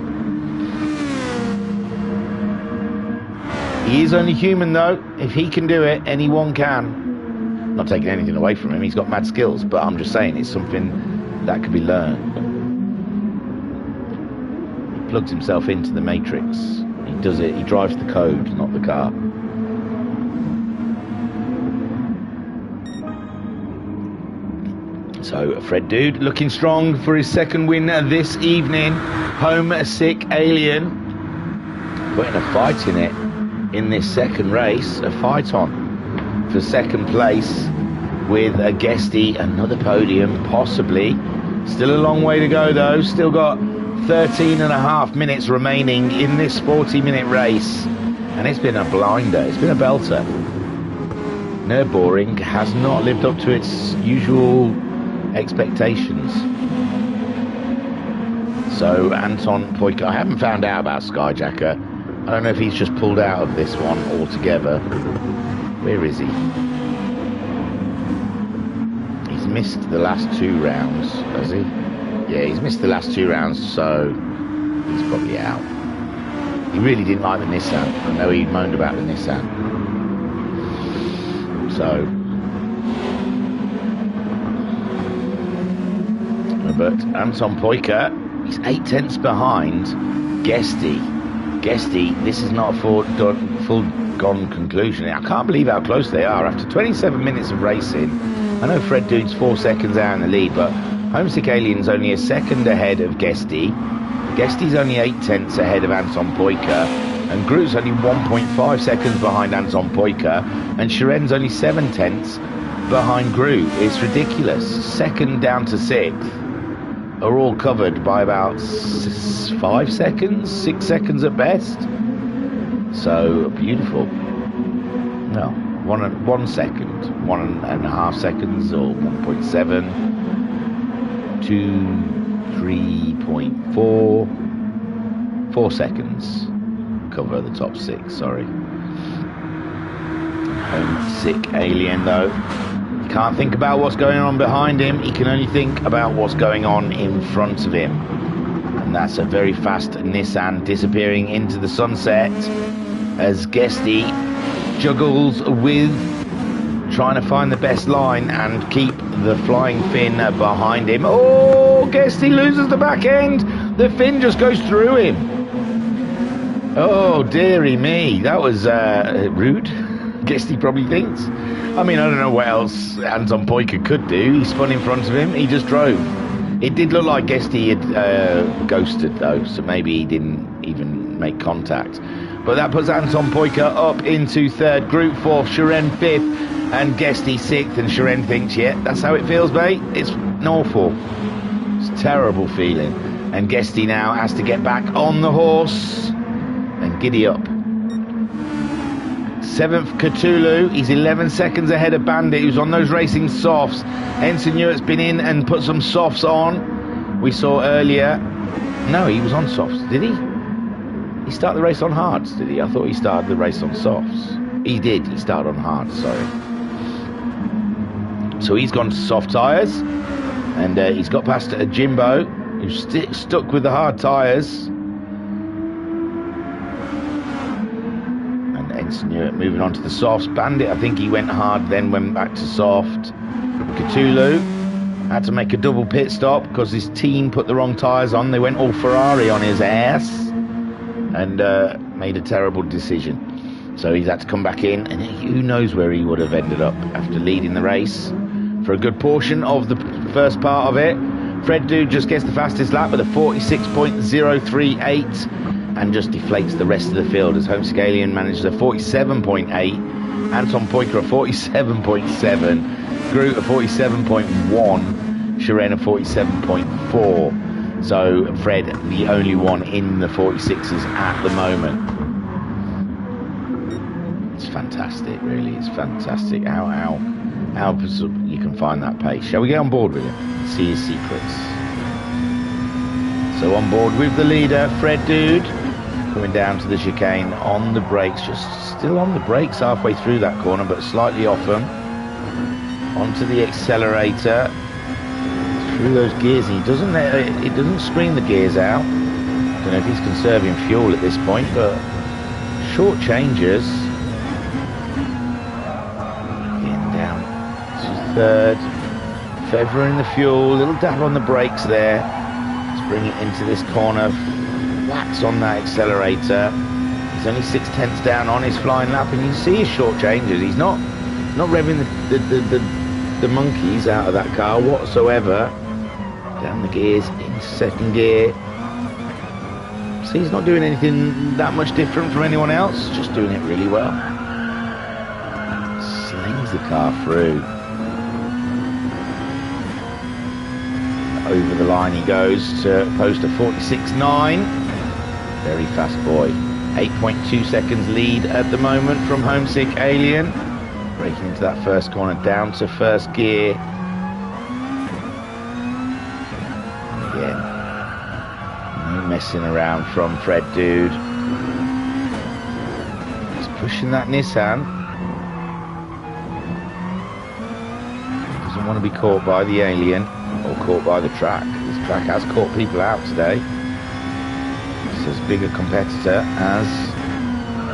He is only human though. If he can do it, anyone can. Not taking anything away from him, he's got mad skills, but I'm just saying it's something that could be learned. He plugs himself into the matrix. He does it, he drives the code, not the car. So Fred Dude looking strong for his second win this evening. Homesick Alien putting a fight in it in this second race. A fight on for second place with a Guesty. Another podium possibly. Still a long way to go though. Still got 13.5 minutes remaining in this 40-minute race. And it's been a blinder. It's been a belter. Nürburgring has not lived up to its usual expectations. So Anton Poika, I haven't found out about Skyjacker. I don't know if he's just pulled out of this one altogether. Where is he? He's missed the last 2 rounds, has he? Yeah, he's missed the last 2 rounds, so he's probably out. He really didn't like the Nissan. I know he moaned about the Nissan. So but Anton Poika, he's 8 tenths behind Guesty. Guesty, this is not a full-gone conclusion. I can't believe how close they are after 27 minutes of racing. I know Fred Dude's 4 seconds out in the lead, but Homesick Alien's only a second ahead of Guesty. Guesty's only 8 tenths ahead of Anton Poika, and Groot's only 1.5 seconds behind Anton Poika, and Shiren's only 7 tenths behind Groot. It's ridiculous. Second down to 6th are all covered by about 5 seconds, 6 seconds at best. So beautiful. No, 1 second, 1.5 seconds, or 1.7, 2, 3.4, 4 seconds cover the top 6. Sorry. Homesick Alien though. Can't think about what's going on behind him. He can only think about what's going on in front of him. And that's a very fast Nissan disappearing into the sunset as Guesty juggles with trying to find the best line and keep the flying fin behind him. Oh, Guesty loses the back end. The fin just goes through him. Oh, dearie me. That was rude. Guesty probably thinks. I mean, I don't know what else Anton Poika could do. He spun in front of him. He just drove. It did look like Guesty had ghosted, though, so maybe he didn't even make contact. But that puts Anton Poika up into 3rd, Group 4th, Shiren 5th, and Guesty 6th. And Shiren thinks, yeah, that's how it feels, mate. It's awful. It's a terrible feeling. And Guesty now has to get back on the horse and giddy up. 7th, Cthulhu. He's 11 seconds ahead of Bandit, who's on those racing softs. Ensign Newert's been in and put some softs on. We saw earlier. No, he was on softs, did he? He started the race on hards, did he? I thought he started the race on softs. He did. He started on hards, sorry. So he's gone to soft tyres, and he's got past Jimbo, who's stuck with the hard tyres. And Ensign moving on to the softs. Bandit, I think he went hard, then went back to soft. Cthulhu had to make a double pit stop because his team put the wrong tyres on. They went all Ferrari on his ass and made a terrible decision. So he's had to come back in, and who knows where he would have ended up after leading the race for a good portion of the first part of it. Fred Dude just gets the fastest lap with a 46.038 and just deflates the rest of the field as Homesick Alien manages a 47.8, Anton Poyker a 47.7, Groot a 47.1, Shiren a 47.4. So Fred, the only one in the 46s at the moment. It's fantastic, really. It's fantastic how you can find that pace. Shall we get on board with him and see his secrets? So on board with the leader, Fred Dude, coming down to the chicane on the brakes, just still on the brakes halfway through that corner, but slightly off them. Onto the accelerator, through those gears, and it doesn't screen the gears out. I don't know if he's conserving fuel at this point, but short changes. Third, favouring the fuel, little dab on the brakes there. Let's bring it into this corner, whacks on that accelerator. He's only 6/10 down on his flying lap, and you can see his short changes. He's not revving the monkeys out of that car whatsoever. Down the gears into second gear. See, he's not doing anything that much different from anyone else, just doing it really well. Slings the car through. Over the line he goes to post a 46.9. Very fast boy. 8.2 seconds lead at the moment from Homesick Alien. Breaking into that first corner, down to first gear. Again, no messing around from Fred Dude. He's pushing that Nissan. Doesn't want to be caught by the Alien. Or caught by the track. This track has caught people out today. It's as big a competitor as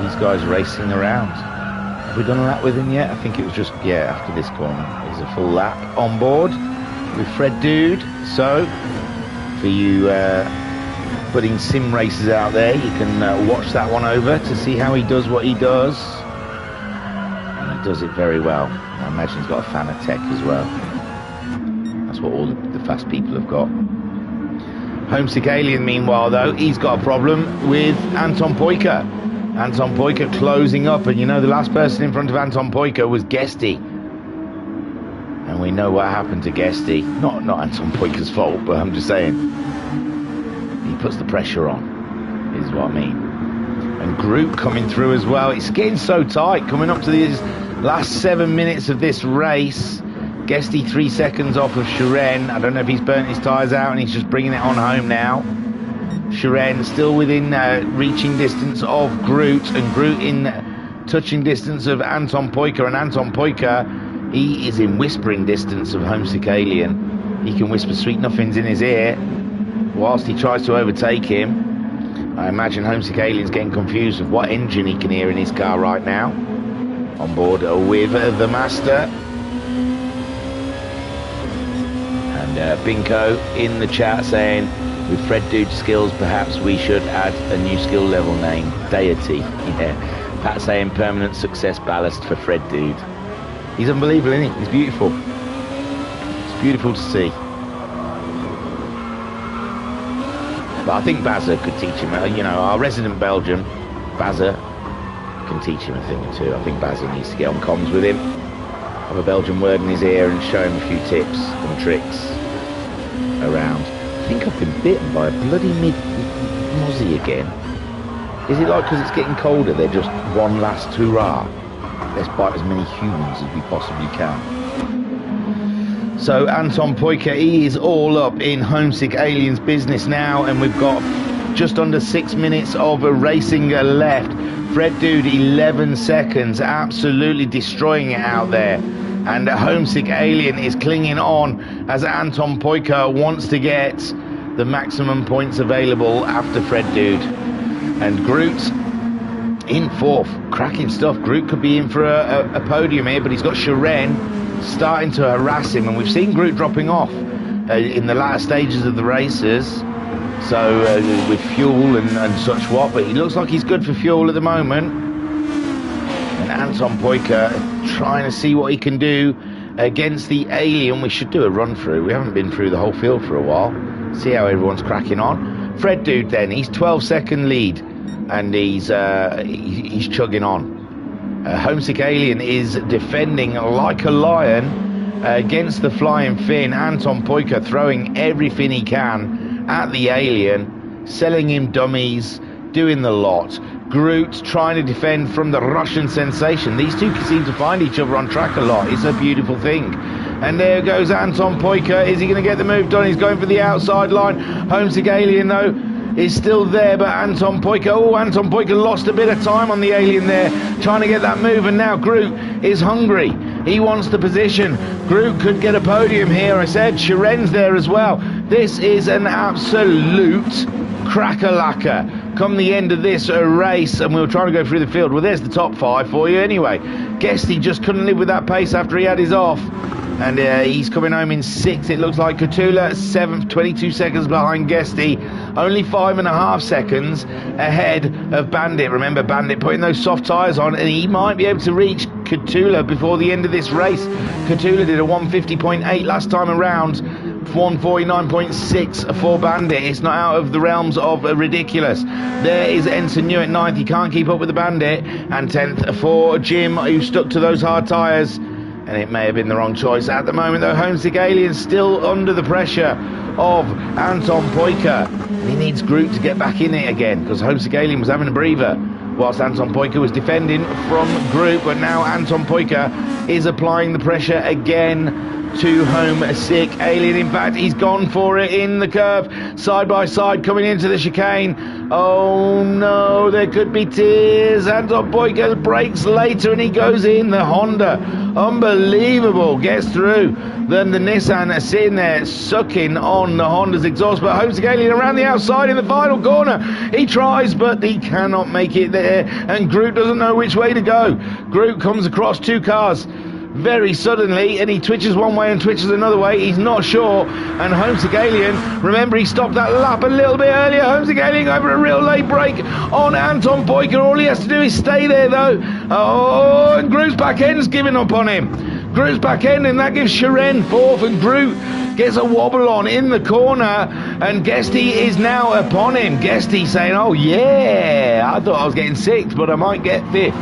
these guys racing around. Have we done a lap with him yet? I think it was just, yeah, after this corner. There's a full lap on board with Fred Dude. So, for you putting sim races out there, you can watch that one over to see how he does what he does. And he does it very well. I imagine he's got a fan of tech as well. That's what all the fast people have got. Homesick Alien, meanwhile, though, he's got a problem with Anton Poyker. Anton Poyker closing up, and you know the last person in front of Anton Poyker was Guesty. And we know what happened to Guesty. Not Anton Poyker's fault, but I'm just saying. He puts the pressure on, is what I mean. And Groot coming through as well. It's getting so tight, coming up to these last 7 minutes of this race. Guesty 3 seconds off of Shiren. I don't know if he's burnt his tyres out and he's just bringing it on home now. Shiren still within reaching distance of Groot, and Groot in touching distance of Anton Poyker, and Anton Poyker, he is in whispering distance of Homesick Alien. He can whisper sweet nothings in his ear whilst he tries to overtake him. I imagine Homesick Alien's getting confused with what engine he can hear in his car right now. On board with the Master. Binko in the chat saying, with Fred Dude's skills, perhaps we should add a new skill level name, Deity. Yeah. Pat saying permanent success ballast for Fred Dude. He's unbelievable, isn't he? He's beautiful. It's beautiful to see. But I think Bazza could teach him, you know, our resident Belgian, Bazza, can teach him a thing or two. I think Bazza needs to get on comms with him, have a Belgian word in his ear and show him a few tips and tricks around. I think I've been bitten by a bloody mozzie again. Is it like because it's getting colder, they're just one last hurrah? Let's bite as many humans as we possibly can. So Anton Poyker, he is all up in Homesick Alien's business now, and we've got just under 6 minutes of racing left. Fred Dude 11 seconds, absolutely destroying it out there. And Homesick Alien is clinging on as Anton Poika wants to get the maximum points available after Fred Dude. And Groot in fourth, cracking stuff. Groot could be in for a podium here, but he's got Shiren starting to harass him, and we've seen Groot dropping off in the latter stages of the races, so with fuel and such what, but he looks like he's good for fuel at the moment. And Anton Poika trying to see what he can do against the Alien. We should do a run through. We haven't been through the whole field for a while. See how everyone's cracking on. Fred Dude then, he's 12-second lead, and he's chugging on. Homesick Alien is defending like a lion against the Flying Finn. Anton Poika throwing everything he can at the Alien, selling him dummies, doing the lot. Groot trying to defend from the Russian sensation. These two seem to find each other on track a lot. It's a beautiful thing. And there goes Anton Poika. Is he going to get the move done? He's going for the outside line. Homesick Alien, though, is still there, but Anton Poika lost a bit of time on the Alien there, trying to get that move, and now Groot is hungry. He wants the position. Groot could get a podium here, I said. Shiren's there as well. This is an absolute cracker-lacquer come the end of this race, and we were trying to go through the field. Well, there's the top five for you anyway. Guesty just couldn't live with that pace after he had his off. And he's coming home in sixth. It looks like Cthulhu seventh, 22 seconds behind Guesty. Only 5.5 seconds ahead of Bandit. Remember, Bandit putting those soft tyres on, and he might be able to reach Cthulhu before the end of this race. Cthulhu did a 150.8 last time around, 149.6 for Bandit. It's not out of the realms of ridiculous. There is Ensign New at 9th. He can't keep up with the Bandit. And 10th for Jim, who stuck to those hard tyres. And it may have been the wrong choice. At the moment, though, Homesick Alien still under the pressure of Anton Poika. He needs Groot to get back in it again, because Homesick Alien was having a breather whilst Anton Poika was defending from Groot. But now Anton Poika is applying the pressure again to Homesick Alien. In fact, he's gone for it in the curve, side by side, coming into the chicane. Oh no, there could be tears. Anton Poika brakes later and he goes in. The Honda, unbelievable, gets through. Then the Nissan are sitting there sucking on the Honda's exhaust, but Homesick Alien around the outside in the final corner. He tries, but he cannot make it there, and Groot doesn't know which way to go. Groot comes across two cars very suddenly, and he twitches one way and twitches another way. He's not sure. And Homesick Alien, remember, he stopped that lap a little bit earlier. Homesick Alien going for a real late break on Anton Poika. All he has to do is stay there, though. Oh, and Groot's back end's giving up on him. Groot's back end, and that gives Shiren fourth, and Groot gets a wobble on in the corner, and Guesty is now upon him. Guesty saying, oh yeah, I thought I was getting sixth, but I might get fifth.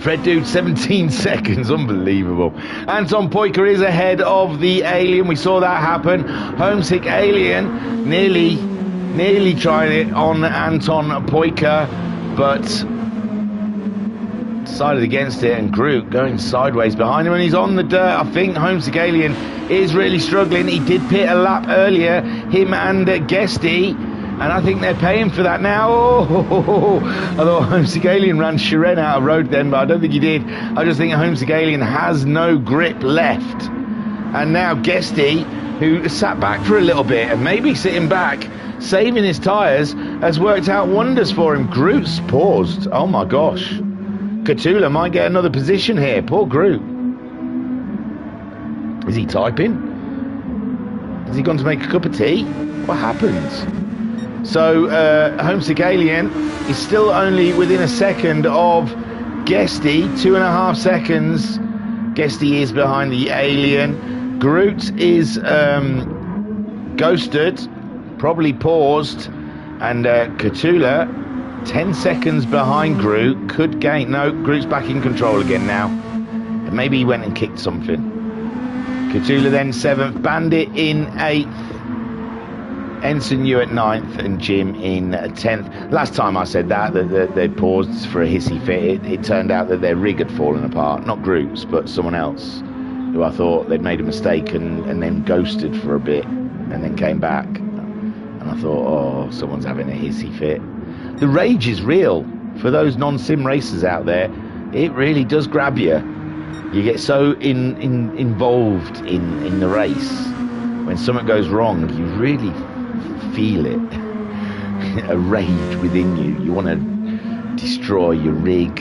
Fred Dude 17 seconds, unbelievable. Anton Poika is ahead of the Alien. We saw that happen. Homesick Alien nearly trying it on Anton Poika, but decided against it, and Groot going sideways behind him, and he's on the dirt. I think Homesick Alien is really struggling. He did pit a lap earlier, him and Guesty, and I think they're paying for that now. Oh, although Homesick Alien ran Shiren out of road then, but I don't think he did. I just think Homesick Alien has no grip left. And now Guesty, who sat back for a little bit, and maybe sitting back, saving his tyres, has worked out wonders for him. Groot's paused. Oh my gosh. Cthulhu might get another position here. Poor Groot. Is he typing? Has he gone to make a cup of tea? What happens? So Homesick Alien is still only within a second of Guesty, 2.5 seconds. Guesty is behind the Alien. Groot is ghosted, probably paused, and Cthulhu 10 seconds behind Groot, could gain. No, Groot's back in control again now. Maybe he went and kicked something. Cthulhu then 7th, Bandit in 8th, Ensign New at 9th, and Jim in 10th. Last time I said that they'd paused for a hissy fit. It turned out that their rig had fallen apart. Not Groot's, but someone else, who I thought they'd made a mistake and then ghosted for a bit and then came back. And And I thought, oh, someone's having a hissy fit. The rage is real. For those non-sim racers out there, it really does grab you. You get so involved in the race. When something goes wrong, you really feel it. A rage within you. You want to destroy your rig,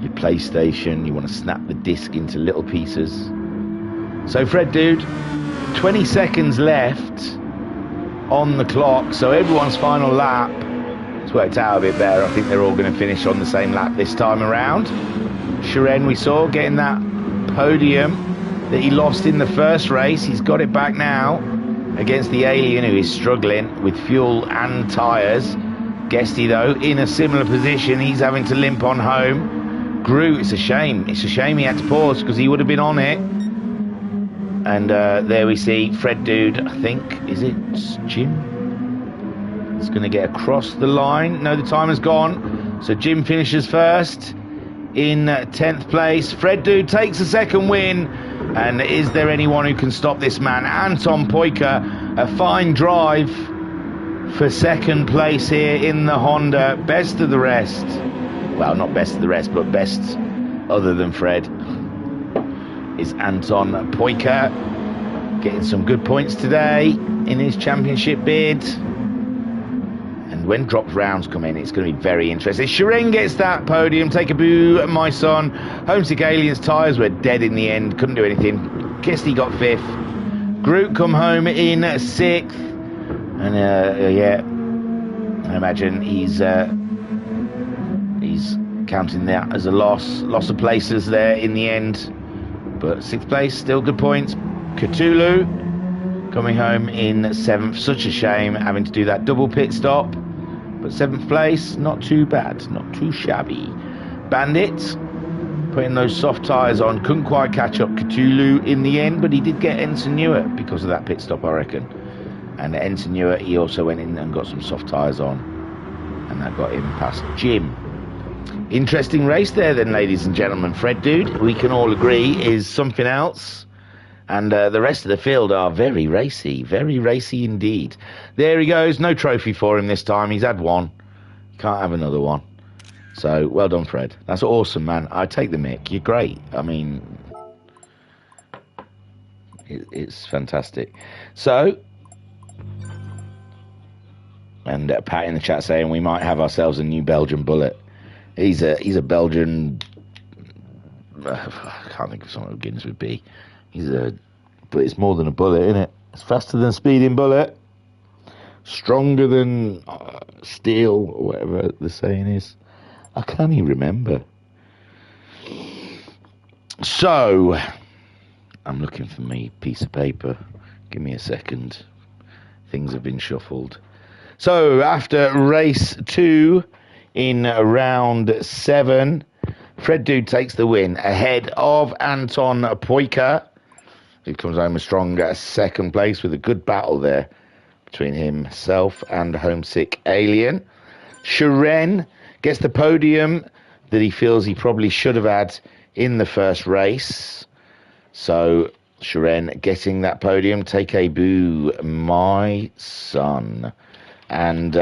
your PlayStation. You want to snap the disc into little pieces. So Fred Dude, 20 seconds left on the clock. So everyone's final lap. It's worked out a bit better. I think they're all going to finish on the same lap this time around. Shiren, we saw, getting that podium that he lost in the first race. He's got it back now against the alien, who is struggling with fuel and tyres. Guesty, though, in a similar position. He's having to limp on home. Groot, it's a shame. It's a shame he had to pause because he would have been on it. And there we see Fred Dude, I think, is it Jim? He's going to get across the line. No, the time has gone. So Jim finishes first in 10th place. Fred Dude takes a second win. And is there anyone who can stop this man? Anton Poika, a fine drive for second place here in the Honda. Best of the rest. Well, not best of the rest, but best other than Fred is Anton Poika. Getting some good points today in his championship bid. And when dropped rounds come in, it's going to be very interesting. Shiren gets that podium. Take a boo, my son. Homesick Aliens tyres were dead in the end. Couldn't do anything. Guesty got 5th. Groot come home in 6th. And yeah, I imagine he's counting that as a loss. Loss of places there in the end. But 6th place, still good points. Cthulhu coming home in 7th. Such a shame having to do that double pit stop. But 7th place, not too bad, not too shabby. Bandit putting those soft tyres on. Couldn't quite catch up Cthulhu in the end, but he did get Ensign Newer because of that pit stop, I reckon. And Ensign Newer, he also went in and got some soft tyres on. And that got him past Jim. Interesting race there then, ladies and gentlemen. Fred Dude, we can all agree, is something else. And the rest of the field are very racy indeed. There he goes. No trophy for him this time. He's had one. Can't have another one. So, well done, Fred. That's awesome, man. I take the mick. You're great. I mean, it's fantastic. So, and Pat in the chat saying we might have ourselves a new Belgian bullet. He's a Belgian. I can't think of something Guinness would be. But it's more than a bullet, isn't it? It's faster than a speeding bullet, stronger than steel, or whatever the saying is. I can't even remember. So, I'm looking for me piece of paper. Give me a second. Things have been shuffled. So, after race 2 in round 7, Fred Dude takes the win ahead of Anton Poika, who comes home a strong second place with a good battle there between himself and Homesick Alien. Shiren gets the podium that he feels he probably should have had in the first race. So Shiren getting that podium. Take a boo, my son. And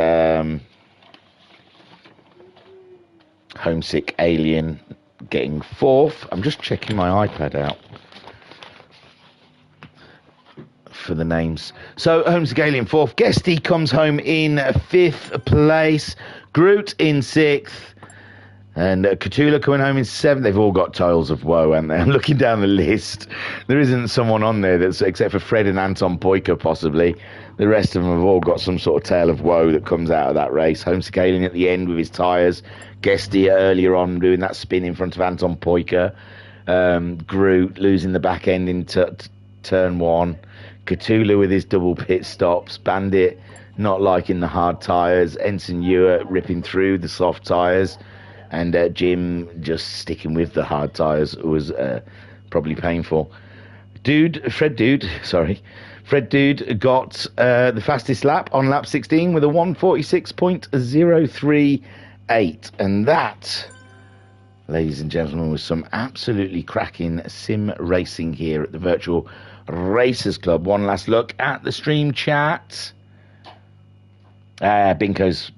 Homesick Alien getting 4th. I'm just checking my iPad out for the names. So Homesick Alien 4th. Guesty comes home in 5th place. Groot in 6th. And Cthulhu coming home in 7th. They've all got tales of woe, and I'm looking down the list. There isn't someone on there that's, except for Fred and Anton Poika possibly. The rest of them have all got some sort of tale of woe that comes out of that race. Homesick Alien at the end with his tyres. Guesty earlier on doing that spin in front of Anton Poika. Groot losing the back end in turn 1. Cthulhu with his double pit stops. Bandit not liking the hard tyres. Ensign Ewer ripping through the soft tyres. And Jim just sticking with the hard tyres was probably painful. Fred Dude got the fastest lap on lap 16 with a 1:46.038. And that, ladies and gentlemen, was some absolutely cracking sim racing here at the Virtual Racers Club. One last look at the stream chat. Binko's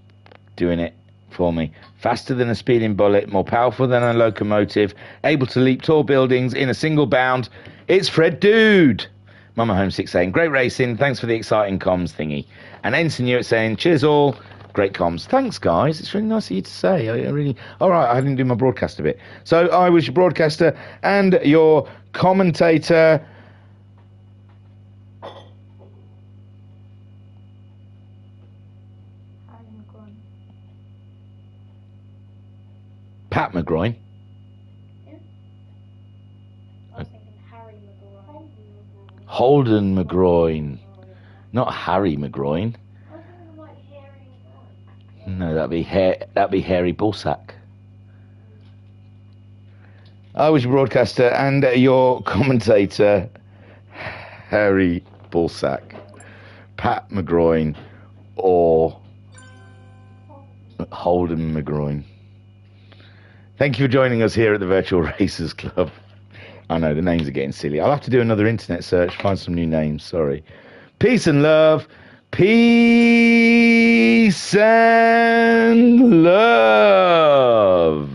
doing it for me. Faster than a speeding bullet, more powerful than a locomotive, able to leap tall buildings in a single bound. It's Fred Dude. Mama Homesick saying, great racing, thanks for the exciting comms thingy. And Ensign Hewitt saying, cheers all, great comms. Thanks, guys, it's really nice of you to say. I really... All right, I didn't do my broadcaster bit. So I was your broadcaster and your commentator... Pat McGroin. Yeah. I was thinking Harry McGroin. Holden McGroin. Not Harry McGroin. I was thinking like Harry McGroin. No, that'd be Harry Ballsack. I was your broadcaster and your commentator, Harry Ballsack, Pat McGroin, or Holden McGroin. Thank you for joining us here at the Virtual Racers Club. I know, the names are getting silly. I'll have to do another internet search, find some new names, sorry. Peace and love. Peace and love.